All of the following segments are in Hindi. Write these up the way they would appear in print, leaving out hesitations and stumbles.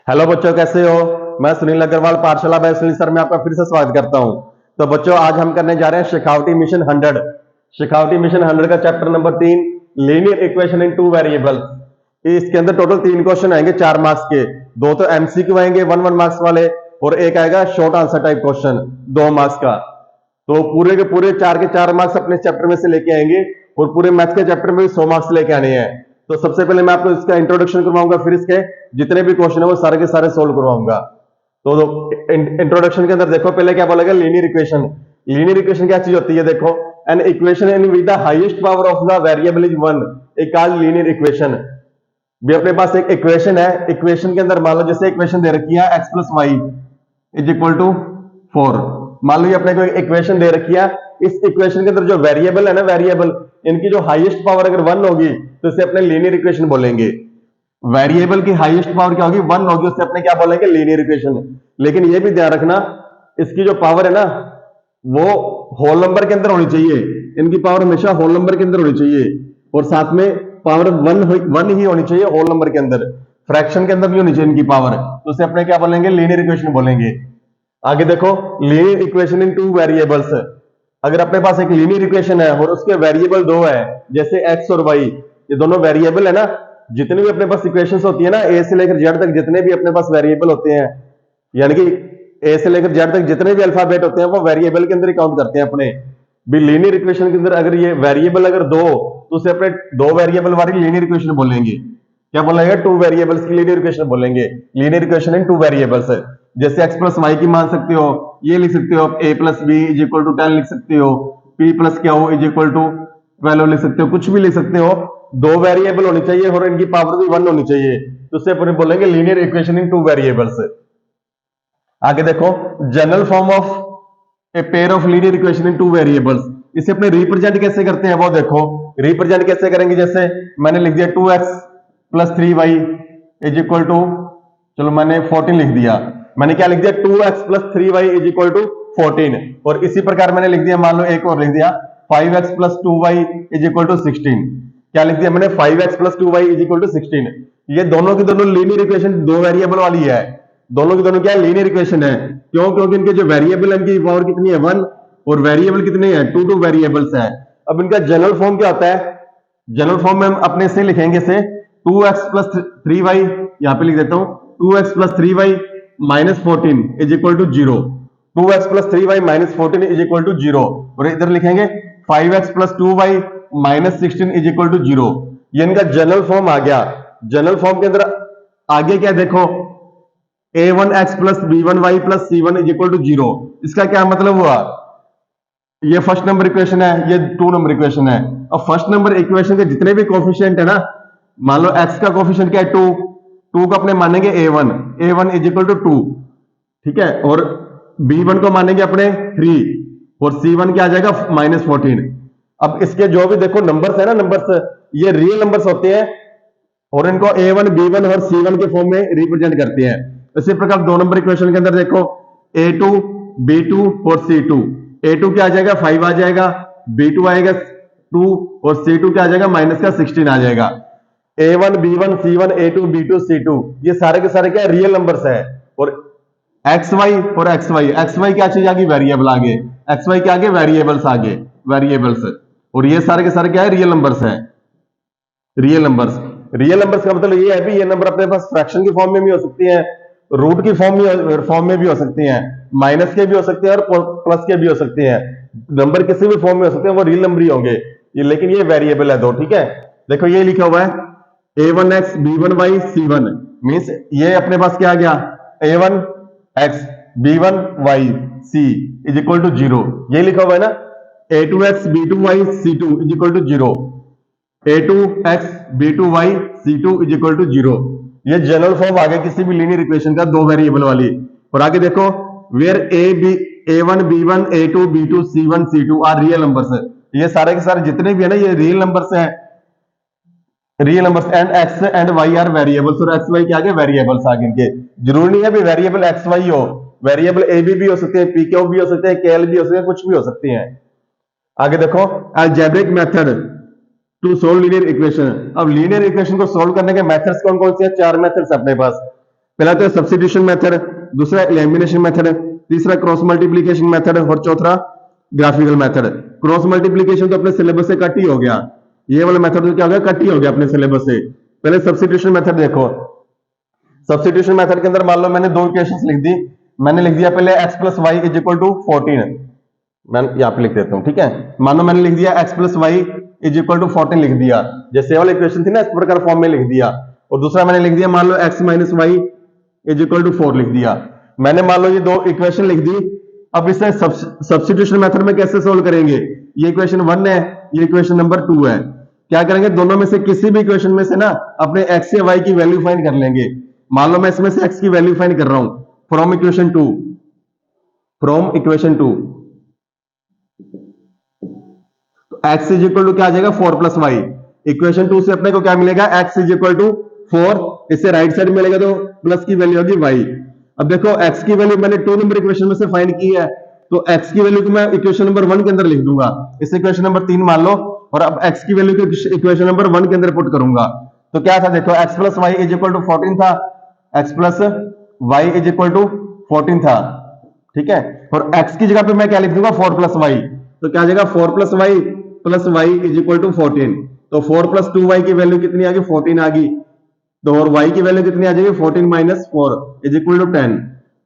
हेलो बच्चों, कैसे हो। मैं सुनील अग्रवाल, पाठशाला बाय सुनील सर में आपका फिर से स्वागत करता हूं। तो बच्चों, आज हम करने जा रहे हैं शेखावटी मिशन 100। शेखावटी मिशन 100 का चैप्टर नंबर 3, लीनियर इक्वेशन इन टू वेरिएबल। इसके अंदर टोटल 3 क्वेश्चन आएंगे 4 मार्क्स के। 2 तो एमसीक्यू आएंगे 1 मार्क्स वाले, और एक आएगा short answer type question 2 marks का। तो पूरे के पूरे 4 के 4 मार्क्स अपने चैप्टर में से लेके आएंगे, और पूरे मैथ्स के चैप्टर में भी 100 मार्क्स लेके आने हैं। तो सबसे पहले मैं आपको इसका इंट्रोडक्शन करवाऊंगा, फिर इसके जितने भी क्वेश्चन है वो सारे के सारे सोल्व करवाऊंगा। तो इंट्रोडक्शन के अंदर देखो, पहले क्या बोलेगा, लीनियर इक्वेशन। लीनियर इक्वेशन क्या चीज होती है, देखो, an equation in with the highest power of the variable is 1 is called linear equation. भी अपने पास एक इक्वेशन है, इक्वेशन के अंदर मान लो जैसे इक्वेशन दे रखी है x plus Y is equal to 4। मान लो ये अपने को इक्वेशन दे रखी है, इस इक्वेशन के अंदर जो वेरिएबल है ना, वेरिएबल इनकी जो हाईएस्ट पावर अगर 1 होगी तो इसे अपने लीनियर इक्वेशन बोलेंगे। वेरिएबल की हाईएस्ट पावर क्या होगी, 1 होगी, उससे अपने क्या बोलेंगे, लीनियर इक्वेशन। लेकिन ये भी ध्यान रखना, इसकी जो पावर है ना वो होल नंबर के अंदर होनी चाहिए। इनकी पावर हमेशा होल नंबर के अंदर होनी चाहिए, और साथ में पावर 1 ही होनी चाहिए होल नंबर के अंदर। फ्रैक्शन के अंदर भी होनी चाहिए इनकी पावर, तो उसे अपने क्या बोलेंगे, लीनियर इक्वेशन बोलेंगे। आगे देखो, लीनियर इक्वेशन इन टू वेरिएबल्स। अगर अपने पास एक लीनियर इक्वेशन है और उसके वेरिएबल 2 है, जैसे x और y, ये दोनों वेरिएबल है ना। जितनी भी अपने पास इक्वेशंस होती है ना, a से लेकर z तक जितने भी अपने पास वेरिएबल होते हैं, यानी कि a से लेकर z तक जितने भी अल्फाबेट होते हैं वो वेरिएबल के अंदर ही काउंट करते हैं अपने। भी लीनियर इक्वेशन के अंदर अगर ये वेरिएबल अगर 2, तो उसे अपने 2 वेरिएबल वाली लीनियर इक्वेशन बोलेंगे। क्या बोलेंगे, 2 वेरिएबल्स की लीनियर इक्वेशन बोलेंगे। लीनियर इक्वेशन इन 2 वेरिएबल्स है। जैसे x प्लस वाई की मान सकते हो, ये लिख सकते हो a plus B is equal to 10 लिख सकते हो, p प्लस क्या हो इज इक्वल टू 12 लिख सकते हो, कुछ भी लिख सकते हो। 2 वेरिएबल होनी चाहिए और इनकी पावर भी 1 होनी चाहिए, तो उससे अपने बोलेंगे लीनियर इक्वेशन इन 2 वेरिएबल्स। आगे देखो, general form of a pair of linear equation in 2 variables. इसे अपने रिप्रेजेंट कैसे करते हैं वो देखो। रिप्रेजेंट कैसे करेंगे, जैसे मैंने लिख दिया 2x plus 3y is equal to, चलो मैंने 14 लिख दिया। मैंने क्या लिख दिया, 2x plus 3y is equal to 14। और इसी प्रकार मैंने लिख दिया, मान लो एक और लिख दिया, 5x plus 2y is equal to 16। क्या लिख दिया मैंने, 5x plus 2y is equal to 16। ये दोनों की दोनों लीनियर इक्वेशन 2 वेरिएबल वाली है। दोनों की दोनों क्या है, लीनियर इक्वेशन है। क्यों, क्योंकि इनके जो वेरिएबल है इनकी पावर कितनी है, 1, और वेरिएबल कितने हैं, 2 वेरिएबल्स है। अब इनका जनरल फॉर्म क्या होता है, जनरल फॉर्म में हम अपने से लिखेंगे से 2x प्लस 3y, यहां पे लिख देता हूं 2x plus 3y minus 14 is equal to 0। 2x plus 3y minus 14 is equal to 0, और इधर लिखेंगे 5x plus 2y minus 16 is equal to 0। ये इनका जनरल फॉर्म आ गया। जनरल फॉर्म के अंदर आगे क्या देखो, a1x plus b1y plus c1 is equal to 0। इसका क्या मतलब हुआ, ये फर्स्ट नंबर इक्वेशन है, ये 2 नंबर इक्वेशन है। अब फर्स्ट नंबर इक्वेशन के जितने भी कोफिशिएंट है ना, मान लो x का कोफिशिएंट क्या है, 2, 2 को अपने मानेंगे a1 इज इक्वल टू 2, ठीक है। और b1 को मानेंगे अपने 3, और c1 क्या आ जाएगा, माइनस 14। अब इसके जो भी देखो नंबर्स है ना, नंबर्स ये रियल नंबर्स होते हैं, और इनको a1 b1 और c1 के फॉर्म में रिप्रेजेंट करते हैं। इसी प्रकार 2 नंबर इक्वेशन के अंदर देखो, a2 b2 और c2। a2 क्या आ जाएगा, 5 आ जाएगा, b2 आएगा 2, और c2 क्या आ जाएगा, माइनस का 16 आ जाएगा। a1 b1 c1 a2 b2 c2 ये सारे के सारे क्या रियल नंबर्स है। और xy और xy क्या चीज आगे, वेरिएबल आगे, xy क्या आगे, वेरिएबल्स आगे, वेरिएबल्स। और ये सारे के सारे क्या है, रियल नंबर्स है। रियल नंबर्स, रियल नंबर्स का मतलब ये है भी, ये नंबर अपने पास फ्रैक्शन की फॉर्म में भी हो सकती है, रूट की फॉर्म में भी हो सकती हैं, माइनस के भी हो सकते हैं और प्लस के भी हो सकते हैं। नंबर किसी भी फॉर्म में हो सकते हैं, वो रियल नंबर ही होंगे ये, लेकिन ये वेरिएबल है 2, ठीक है। देखो ये लिखा हुआ है a1x b1y c1, मींस ये अपने पास क्या आ गया, a1x b1y c is equal to 0। ये लिखा हुआ है ना, a2x b2y c2 is equal to 0, a2x b2y c2 is equal to 0। ये जनरल फॉर्म आ गया किसी भी लीनियर इक्वेशन का 2 वेरिएबल वाली। और आगे देखो, where a1 b1 a2 b2 c1 c2 are real numbers. ये सारे के सारे जितने भी है ना, ये रियल नंबर्स हैं, real numbers. And x and y are variables, और x y के आगे वेरिएबल्स आगे इनके। जरूरी नहीं है भी वेरिएबल x y हो, वेरिएबल a b भी हो सकते हैं, p q भी हो सकते हैं, kl भी हो सकते हैं, कुछ भी हो सकती हैं। आगे देखो, algebraic method to solve linear equation. अब लीनियर इक्वेशन को सोल्व करने के मेथड्स कौन कौन से हैं, 4 मेथड्स अपने पास। पहला तो सब्स्टिट्यूशन मेथड, दूसरा एलिमिनेशन मेथड, तीसरा क्रॉस मल्टीप्लीकेशन मेथड और चौथा ग्राफिकल मेथड। क्रॉस मल्टीप्लीकेशन तो अपने सिलेबस से कट ही हो गया, ये वाला मेथड तो क्या हो गया, कट ही हो गया अपने सिलेबस से। पहले सब्स्टिट्यूशन मेथड देखो। सब्स्टिट्यूशन मेथड के अंदर मान लो मैंने दो इक्वेशंस लिख दी। मैंने लिख दिया पहले x plus Y is equal to 14, मैं यहाँ पे लिख देता हूं, ठीक है। मान लो मैंने लिख दिया x plus Y is equal to 14 लिख दिया, जैसे वाली इक्वेशन थी ना, इस प्रकार फॉर्म में लिख दिया। और दूसरा मैंने लिख दिया मान लो x minus Y is equal to 4 लिख दिया। मैंने मान लो ये दो इक्वेशन लिख दी। अब इसे सब्स्टिट्यूशन मेथड में कैसे सोल्व करेंगे, ये इक्वेशन 1 है, ये इक्वेशन नंबर 2 है। क्या करेंगे, दोनों में से किसी भी इक्वेशन में से ना अपने x या y की वैल्यू फाइंड कर लेंगे। मान लो मैं इसमें से x की वैल्यू फाइंड कर रहा हूं फ्रॉम इक्वेशन 2, तो x इज इक्वल टू क्या आ जाएगा 4 प्लस वाई। इक्वेशन 2 से अपने को क्या मिलेगा, x इज इक्वल टू 4, इससे राइट साइड मिलेगा तो प्लस की वैल्यू होगी y। अब देखो x की वैल्यू मैंने 2 नंबर इक्वेशन में से फाइंड की है, तो x की वैल्यू को मैं इक्वेशन नंबर 1 के अंदर लिख दूंगा, इस इक्वेशन नंबर 3 मान लो, और अब x की वैल्यू को इक्वेशन नंबर 1 के अंदर पुट करूंगा। तो क्या था देखो, x plus Y is equal to 14 था, x plus Y is equal to 14 था, ठीक है। और x की जगह पे मैं क्या लिख दूंगा 4 प्लस वाई, तो क्या आ जाएगा 4 plus Y is equal to 14। तो 4 प्लस 2y की वैल्यू कितनी आ गई, 14 आ गई। तो और y की वैल्यू कितनी आ जाएगी, 14 minus 4 is equal to 10।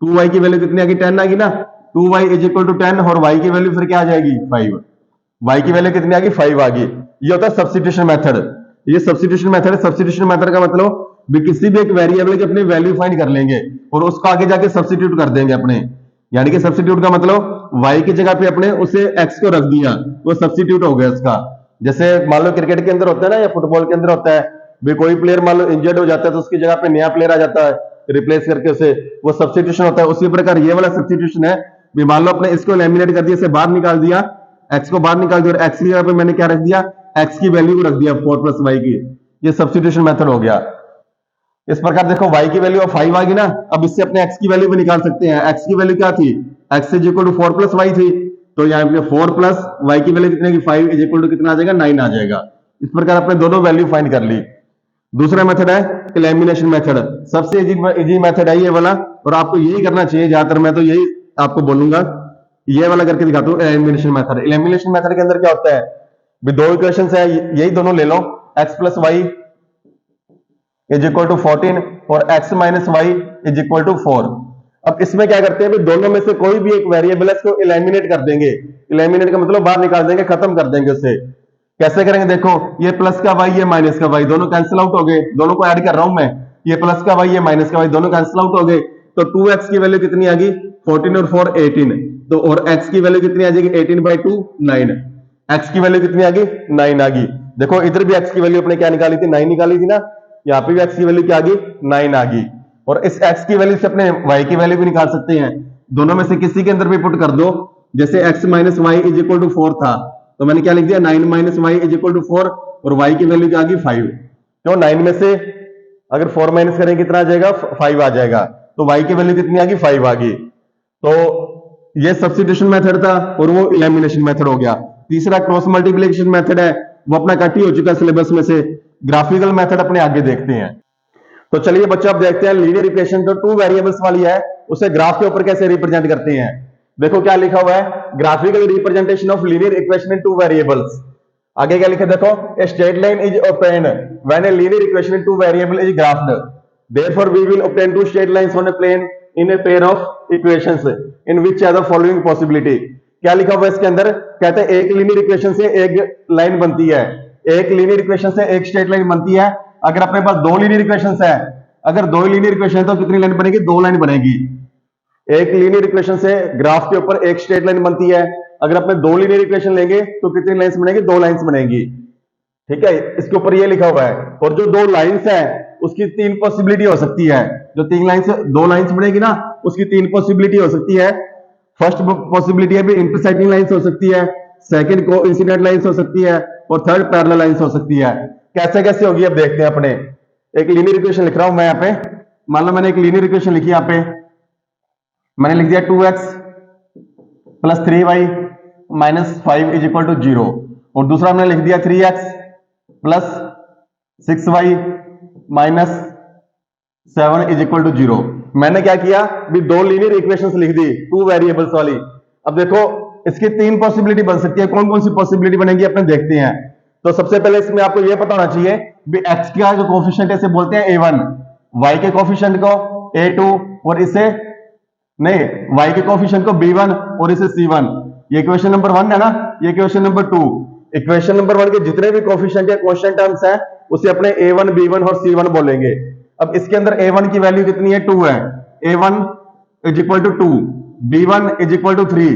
2y की वैल्यू कितनी आ गई, 10 आ गई ना, 2y इज इक्वल टू 10, और y की वैल्यू फिर क्या आ जाएगी 5। y की वैल्यू कितनी आ गई, 5 आ गई। ये होता है सब्स्टिट्यूशन मेथड, ये सब्स्टिट्यूशन मेथड है। सब्स्टिट्यूशन मेथड का मतलब भी किसी भी एक वेरिएबल की अपनी वैल्यू फाइंड कर लेंगे और उसको आगे जाके सब्स्टिट्यूट कर देंगे अपने, यानी कि सब्स्टिट्यूट का मतलब y की जगह पे अपने उसे x को रख दिया, वो सब्स्टिट्यूट हो गया उसका। जैसे मान लो क्रिकेट के अंदर होता है ना, या फुटबॉल के अंदर होता है भी, कोई प्लेयर मान लो इंजर्ड हो जाता है तो उसकी जगह पे नया प्लेयर आ जाता है रिप्लेस करके उसे, वो सब्स्टिट्यूशन होता है। उसी प्रकार ये वाला सब्स्टिट्यूशन है भी, मान लो अपने इसको एलिमिनेट कर दिया, इसे बाहर निकाल दिया, x को बाहर निकाल दिया, और x की जगह पे मैंने क्या रख दिया, x की वैल्यू को रख दिया 4 प्लस वाई की। ये सब्स्टिट्यूशन मेथड हो गया। इस प्रकार देखो y की वैल्यू 5 आ गई ना, अब इससे अपने x की वैल्यू भी निकाल सकते हैं। x की वैल्यू क्या थी, x is equal to 4 plus y थी, तो यहाँ पे 4 प्लस वाई की वैल्यू कितनी, 5 इज इक्वल टू कितना आ जाएगा, 9 आ जाएगा। इस प्रकार अपने दोनों वैल्यू फाइंड कर ली। दूसरा मेथड है एलिमिनेशन मेथड, सबसे इजी मेथड है ये वाला, और आपको यही करना चाहिए, ज्यादातर मैं तो यही आपको बोलूंगा, ये वाला करके दिखाता हूँ एलिमिनेशन मेथड। एलिमिनेशन मेथड के अंदर क्या होता है भी, दो इक्वेशन है, यही दोनों ले लो, x plus Y is equal to 14 और x minus Y is equal to 4। अब इसमें क्या करते हैं भी, दोनों में से कोई भी एक वेरिएबल है इसको एलिमिनेट कर देंगे। एलिमिनेट का मतलब बाहर निकाल देंगे, खत्म कर देंगे उसे। कैसे करेंगे देखो, ये प्लस का वाई, ये माइनस का वाई, दोनों कैंसिल आउट हो गए, दोनों को ऐड कर रहा हूं मैं, ये प्लस का वाई, ये माइनस का वाई, दोनों कैंसिल आउट हो गए। तो 2x की वैल्यू कितनी आ गई 14 और 4 18, तो और x की वैल्यू कितनी आ जाएगी 18/2 9, x की वैल्यू कितनी आ गई 9 आ गई। देखो इधर भी x की वैल्यू अपने क्या निकाली थी, 9 निकाली थी ना, यहाँ पे भी x की वैल्यू क्या आ गई 9 आ गई। और इस x की वैल्यू से अपने y की वैल्यू भी निकाल सकते हैं, दोनों में से किसी के अंदर भी पुट कर दो। जैसे x minus Y is equal to 4 था, तो मैंने क्या लिख दिया 9 minus Y is equal to 4, और y की वैल्यू क्या आ गई 5। क्यों, 9 में से अगर 4 माइनस करेंगे कितना आ जाएगा 5 आ जाएगा, तो y की वैल्यू कितनी आ गई 5 आ गई। तो ये सब्स्टिट्यूशन मेथड था और वो एलिमिनेशन मेथड हो गया। तीसरा क्रॉस मल्टीप्लिकेशन मेथड है, वो अपना कट ही हो चुका सिलेबस में से। ग्राफिकल मेथड अपने आगे देखते हैं। तो चलिए बच्चों अब देखते हैं लीनियर इक्वेशन जो 2 वेरिएबल्स वाली है, उसे ग्राफ के ऊपर कैसे रिप्रेजेंट करते हैं। देखो क्या लिखा हुआ है, graphical representation of linear equation in 2 variables. आगे क्या लिखा है देखो, a straight line is obtained when a linear equation in 2 variable is graphed, therefore we will obtain 2 straight lines on a plane in a pair of equations in which are the following possibility। क्या लिखा हुआ है इसके अंदर, कहते हैं एक लीनियर इक्वेशन से एक लाइन बनती है, एक लीनियर इक्वेशन से एक स्ट्रेट लाइन बनती है। अगर अपने पास 2 लीनियर इक्वेशंस है, अगर 2 लीनियर इक्वेशन है तो कितनी लाइन बनेगी, 2 लाइन बनेगी। एक लीनियर इक्वेशन से ग्राफ के ऊपर एक स्ट्रेट लाइन बनती है, अगर अपने 2 लीनियर इक्वेशन लेंगे तो कितनी लाइंस बनेगी, 2 लाइंस बनेगी। ठीक है, इसके ऊपर ये लिखा हुआ है। और जो 2 लाइंस है उसकी 3 पॉसिबिलिटी हो सकती है, जो 3 लाइंस 2 लाइंस बनेगी ना उसकी 3 पॉसिबिलिटी हो सकती है। फर्स्ट पॉसिबिलिटी है भी इंटरसेक्टिंग लाइंस हो सकती है, सेकंड को इंसिडेंट लाइंस हो सकती है, और थर्ड पैरेलल लाइंस हो सकती है। कैसे कैसे होगी अब देखते हैं अपने। एक लीनियर इक्वेशन लिख रहा हूं मैं यहाँ पे, मान लो मैंने एक लीनियर इक्वेशन लिखी यहाँ पे, मैंने लिख दिया 2x plus 3y minus 5 is equal to 0, और दूसरा मैंने लिख दिया 3x plus 6y minus 7 is equal to 0। मैंने क्या किया भी दो लीनियर इक्वेशंस लिख दी, टू वेरिएबल्स वाली। अब देखो इसकी तीन पॉसिबिलिटी बन सकती है, कौन कौन सी पॉसिबिलिटी बनेगी अपने देखते हैं। तो सबसे पहले इसमें आपको यह पता होना चाहिए भी एक्स का जो कोफिशिएंट है इसे बोलते हैं a1, वाई के कोफिशिएंट को a2 और इसे नहीं y के कोफिशिएंट को b1 और इसे c1। ये इक्वेशन नंबर 1 है ना, ये इक्वेशन नंबर 2। इक्वेशन नंबर 1 के जितने भी कोफिशिएंट या कांस्टेंट टर्म्स हैं उसे अपने a1 b1 और c1 बोलेंगे। अब इसके अंदर a1 की वैल्यू कितनी है, 2 है। a1 is equal to 2, b1 is equal to 3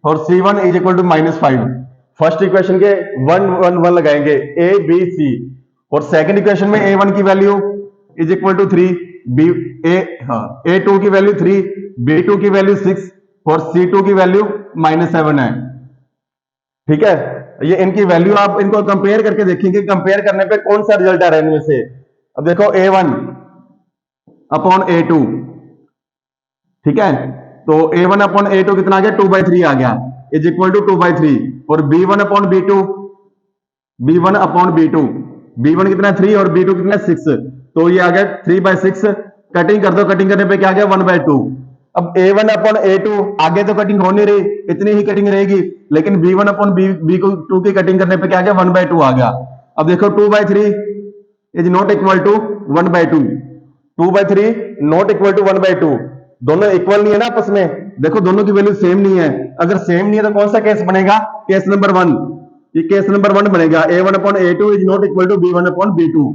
और c1 is equal to -5। First equation के 1 1 1 लगाएंगे a b c, और सेकंड इक्वेशन में a1 की value is equal to 3, a2 की वैल्यू 3, b2 की वैल्यू 6 और c2 की वैल्यू -7 है। ठीक है, ये इनकी वैल्यू आप इनको कंपेयर करके देखेंगे, कंपेयर करने पे कौन सा रिजल्ट आ रहा है इनमें से। अब देखो a1 अपॉन a2, ठीक है, तो a1 अपॉन a2 कितना आ गया, 2/3 आ गया, इज इक्वल टू 2/3। और b1 upon b2, b1 upon b2, b1 कितना 3 और b2 कितना 6, तो ये आ गया 3/6। कटिंग कर दो, कटिंग करने पे क्या आ गया 1/2। अब a1 अपॉन a2 आगे तो कटिंग हो नहीं रही, इतनी ही कटिंग रहेगी, लेकिन b1 अपॉन b2 की कटिंग करने पे क्या आ गया 1/2 आ गया। अब देखो 2/3 is not equal to 1/2, 2/3 not equal to 1/2, दोनों इक्वल नहीं है ना आपस में। देखो दोनों की वैल्यू सेम नहीं है, अगर सेम नहीं है तो कौन सा केस बनेगा, केस नंबर 1, ये केस नंबर 1 बनेगा, a1 upon a2 is not equal to b1 upon b2।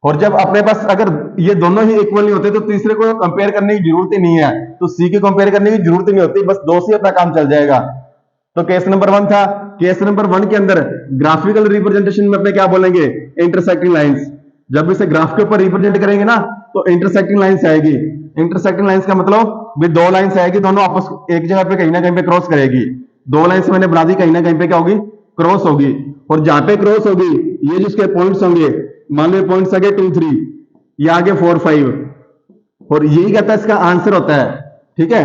और जब अपने पास अगर ये दोनों ही इक्वल नहीं होते तो तीसरे को कंपेयर करने की जरूरत ही नहीं है, तो सी की कंपेयर करने की जरूरत ही नहीं होती, बस दो से अपना काम चल जाएगा। तो केस नंबर 1 था, केस नंबर 1 के अंदर ग्राफिकल रिप्रेजेंटेशन में अपने क्या बोलेंगे, इंटरसेक्टिंग लाइंस। जब इसे ग्राफ के ऊपर रिप्रेजेंट करेंगे ना तो इंटरसेक्टिंग लाइंस आएगी। इंटरसेक्टिंग लाइंस का मतलब भी दो लाइंस आएगी, दोनों आपस एक जगह पे कहीं ना कहीं पे क्रॉस करेगी। दो लाइंस मैंने बना दी, कहीं ना कहीं पे क्या होगी, क्रॉस होगी। और जहां पे क्रॉस होगी ये जिसके पॉइंट्स होंगे, मान लो पॉइंट्स आगे 2 3, ये आगे 4 5, और यही कहता है इसका आंसर होता है। ठीक है,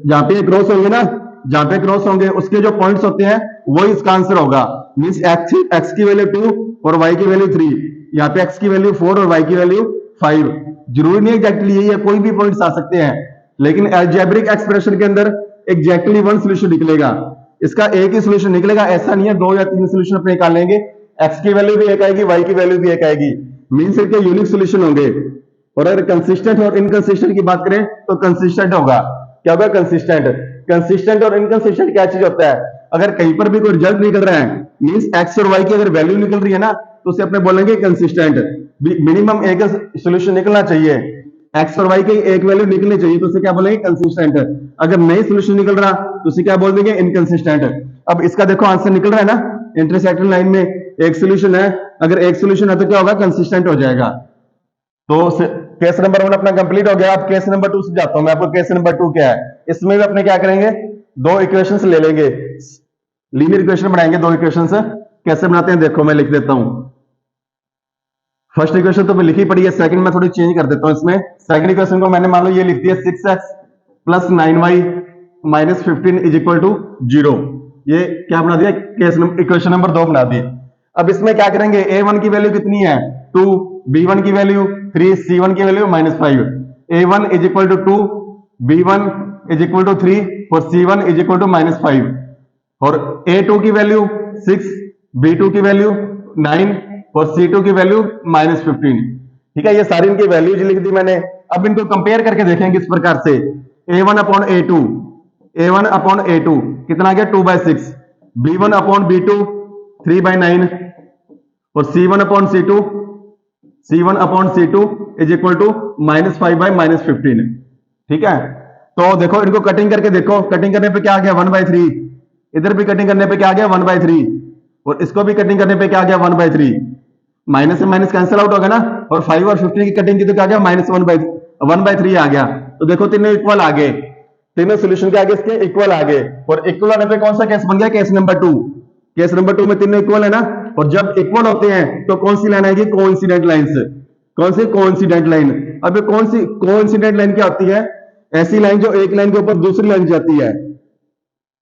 जहां पे क्रॉस होंगे ना, जहां पे क्रॉस होंगे उसके जो पॉइंट्स होते हैं वही इसका आंसर होगा। मींस एक्स की वैल्यू 2 और वाई की वैल्यू 3, यहाँ पे एक्स की वैल्यू 4 और वाई की वैल्यू 5। जरूरी नहीं एग्जैक्टली यही है, कोई भी पॉइंट्स आ सकते हैं, लेकिन अलजेब्रिक एक्सप्रेशन के अंदर एग्जैक्टली वन सोल्यूशन निकलेगा। इसका एक ही सोल्यूशन निकलेगा, ऐसा नहीं है 2 या 3 सोल्यूशन अपने निकालेंगे। एक्स की वैल्यू भी एक आएगी, वाई की वैल्यू भी एक आएगी, मीन्स इनके यूनिक सोल्यूशन होंगे। और अगर कंसिस्टेंट और इनकंसिस्टेंट की बात करें तो कंसिस्टेंट होगा। क्या होगा, कंसिस्टेंट। कंसिस्टेंट और इनकंसिस्टेंट क्या चीज होता है, अगर कहीं पर भी कोई रिजल्ट निकल रहा है, मींस एक्स और वाई की अगर वैल्यू निकल रही है ना तो उसे अपने बोलेंगे कंसिस्टेंट। मिनिमम एक सोल्यूशन निकलना चाहिए, एक्स और वाई की एक वैल्यू निकलनी चाहिए, तो उसे क्या बोलेंगे, कंसिस्टेंट। अगर नई सोल्यूशन निकल रहा तो उसे क्या बोल देंगे, इनकंसिस्टेंट। अब इसका देखो आंसर निकल रहा है ना, इंटरसेक्टिंग लाइन में एक सोल्यूशन है, अगर एक सोल्यूशन है तो क्या होगा, कंसिस्टेंट हो जाएगा। तो केस नंबर 1 अपना कंप्लीट हो गया। अब केस नंबर 2 से जाता हूं मैं, आपको केस नंबर 2 क्या है। इसमें भी अपने क्या करेंगे, दो इक्वेशंस ले लेंगे, लीनियर इक्वेशन बनाएंगे। दो इक्वेशंस कैसे बनाते हैं देखो, मैं लिख देता हूं। फर्स्ट इक्वेशन तो मैं लिखी पड़ी है, सेकंड में थोड़ी चेंज कर देता हूं इसमें। सेकंड इक्वेशन को मैंने मान लो ये लिख दिया 6x plus 9y minus 15 is equal to 0। ये क्या बना दिया, केस इक्वेशन नंबर 2 बना दी। अब इसमें क्या करेंगे, a1 की वैल्यू कितनी है 2, b1 की वैल्यू 3, c1 की value -5। a1 is equal to 2, b1 is equal to 3 और c1 इज इक्वल टू -5। और a2 की वैल्यू 6, b2 की वैल्यू 9 और c2 की वैल्यू -15। ठीक है, ये सारी इनकी वैल्यूज लिख दी मैंने। अब इनको कंपेयर करके देखेंगे इस प्रकार से, a1 upon a2, a1 upon a2 कितना आ गया 2/6, b1 अपॉन b2 3/9 और c1 upon c2, c1 upon c2 is equal to -5/-15। ठीक है, तो देखो इनको कटिंग करके देखो, कटिंग करने पे क्या आ गया 1/3, इधर भी कटिंग करने पे क्या आ गया 1/3 और इसको भी कटिंग करने पे क्या आ गया 1/3। माइनस से माइनस कैंसिल आउट होगा ना, और 5 और 15 की कटिंग की तो क्या आ गया -1/3 आ गया। तो देखो तीनों इक्वल आ गए, तीनों सोल्यूशन के आगे इसके इक्वल आ गए। और इक्वल आने पे कौन सा केस बन गया, केस नंबर 2। केस नंबर 2 में तीनों इक्वल है ना, और जब इक्वल होते हैं तो कौन सी लाइन आएगी, कोइंसिडेंट लाइंस। कौन सी, कोइंसिडेंट लाइन। अब ये कौन सी कोइंसिडेंट लाइन क्या होती है, ऐसी लाइन जो एक लाइन के ऊपर दूसरी लाइन जाती है,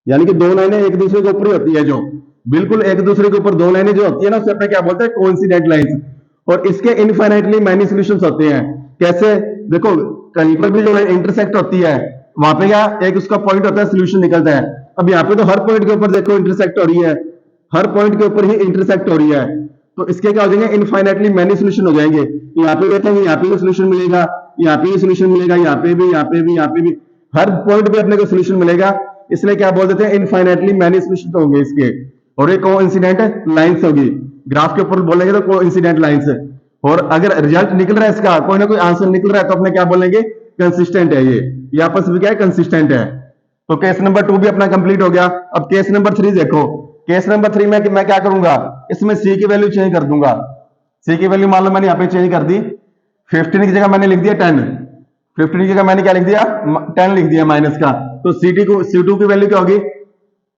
यानी कि दो लाइनें एक दूसरे के ऊपर ही होती है, जो बिल्कुल एक दूसरे के ऊपर दो लाइनें जो होती है ना, उसे क्या बोलते हैं, कोइंसिडेंट लाइंस। और इसके इनफाइनाइटली मैनी सॉल्यूशंस होते हैं। कैसे, देखो कहीं पर भी जो इंटरसेक्ट होती है वहां पे क्या एक उसका पॉइंट होता है, सोल्यूशन निकलता है। अब यहाँ पे तो हर पॉइंट के ऊपर देखो इंटरसेक्ट हो रही है, हर पॉइंट के ऊपर ही इंटरसेक्ट हो रही है, तो इसके क्या हो जाएंगे, इनफाइनाइटली मैनी सोल्यूशन हो जाएंगे। यहाँ पे देखेंगे यहाँ पे भी सोल्यूशन मिलेगा, यहाँ पे भी सोल्यूशन मिलेगा, यहाँ पे भी, यहाँ पे भी, यहाँ पे भी, हर पॉइंट पे अपने को सोल्यूशन मिलेगा। इसलिए क्या बोल देते हैं, इनफाइनाइटली मैनी सोल्यूशन होंगे इसके। और एक कोइंसिडेंट लाइंस होगी, ग्राफ के ऊपर बोलेंगे तो कोइंसिडेंट लाइंस। और अगर रिजल्ट निकल रहा है इसका, कोई ना कोई आंसर निकल रहा है, तो अपने क्या बोलेंगे, कंसिस्टेंट है ये आपस में क्या है, कंसिस्टेंट है। तो केस नंबर 2 भी अपना कंप्लीट हो गया। अब केस नंबर 3 देखो। केस नंबर 3 में मैं क्या करूंगा, इसमें सी की वैल्यू चेंज कर दूंगा। सी की वैल्यू मान लो मैंने यहाँ पे चेंज कर दी, 15 की जगह मैंने लिख दिया 10, 15 की जगह मैंने क्या लिख दिया, 10 लिख दिया माइनस का। तो C2 की वैल्यू क्या होगी,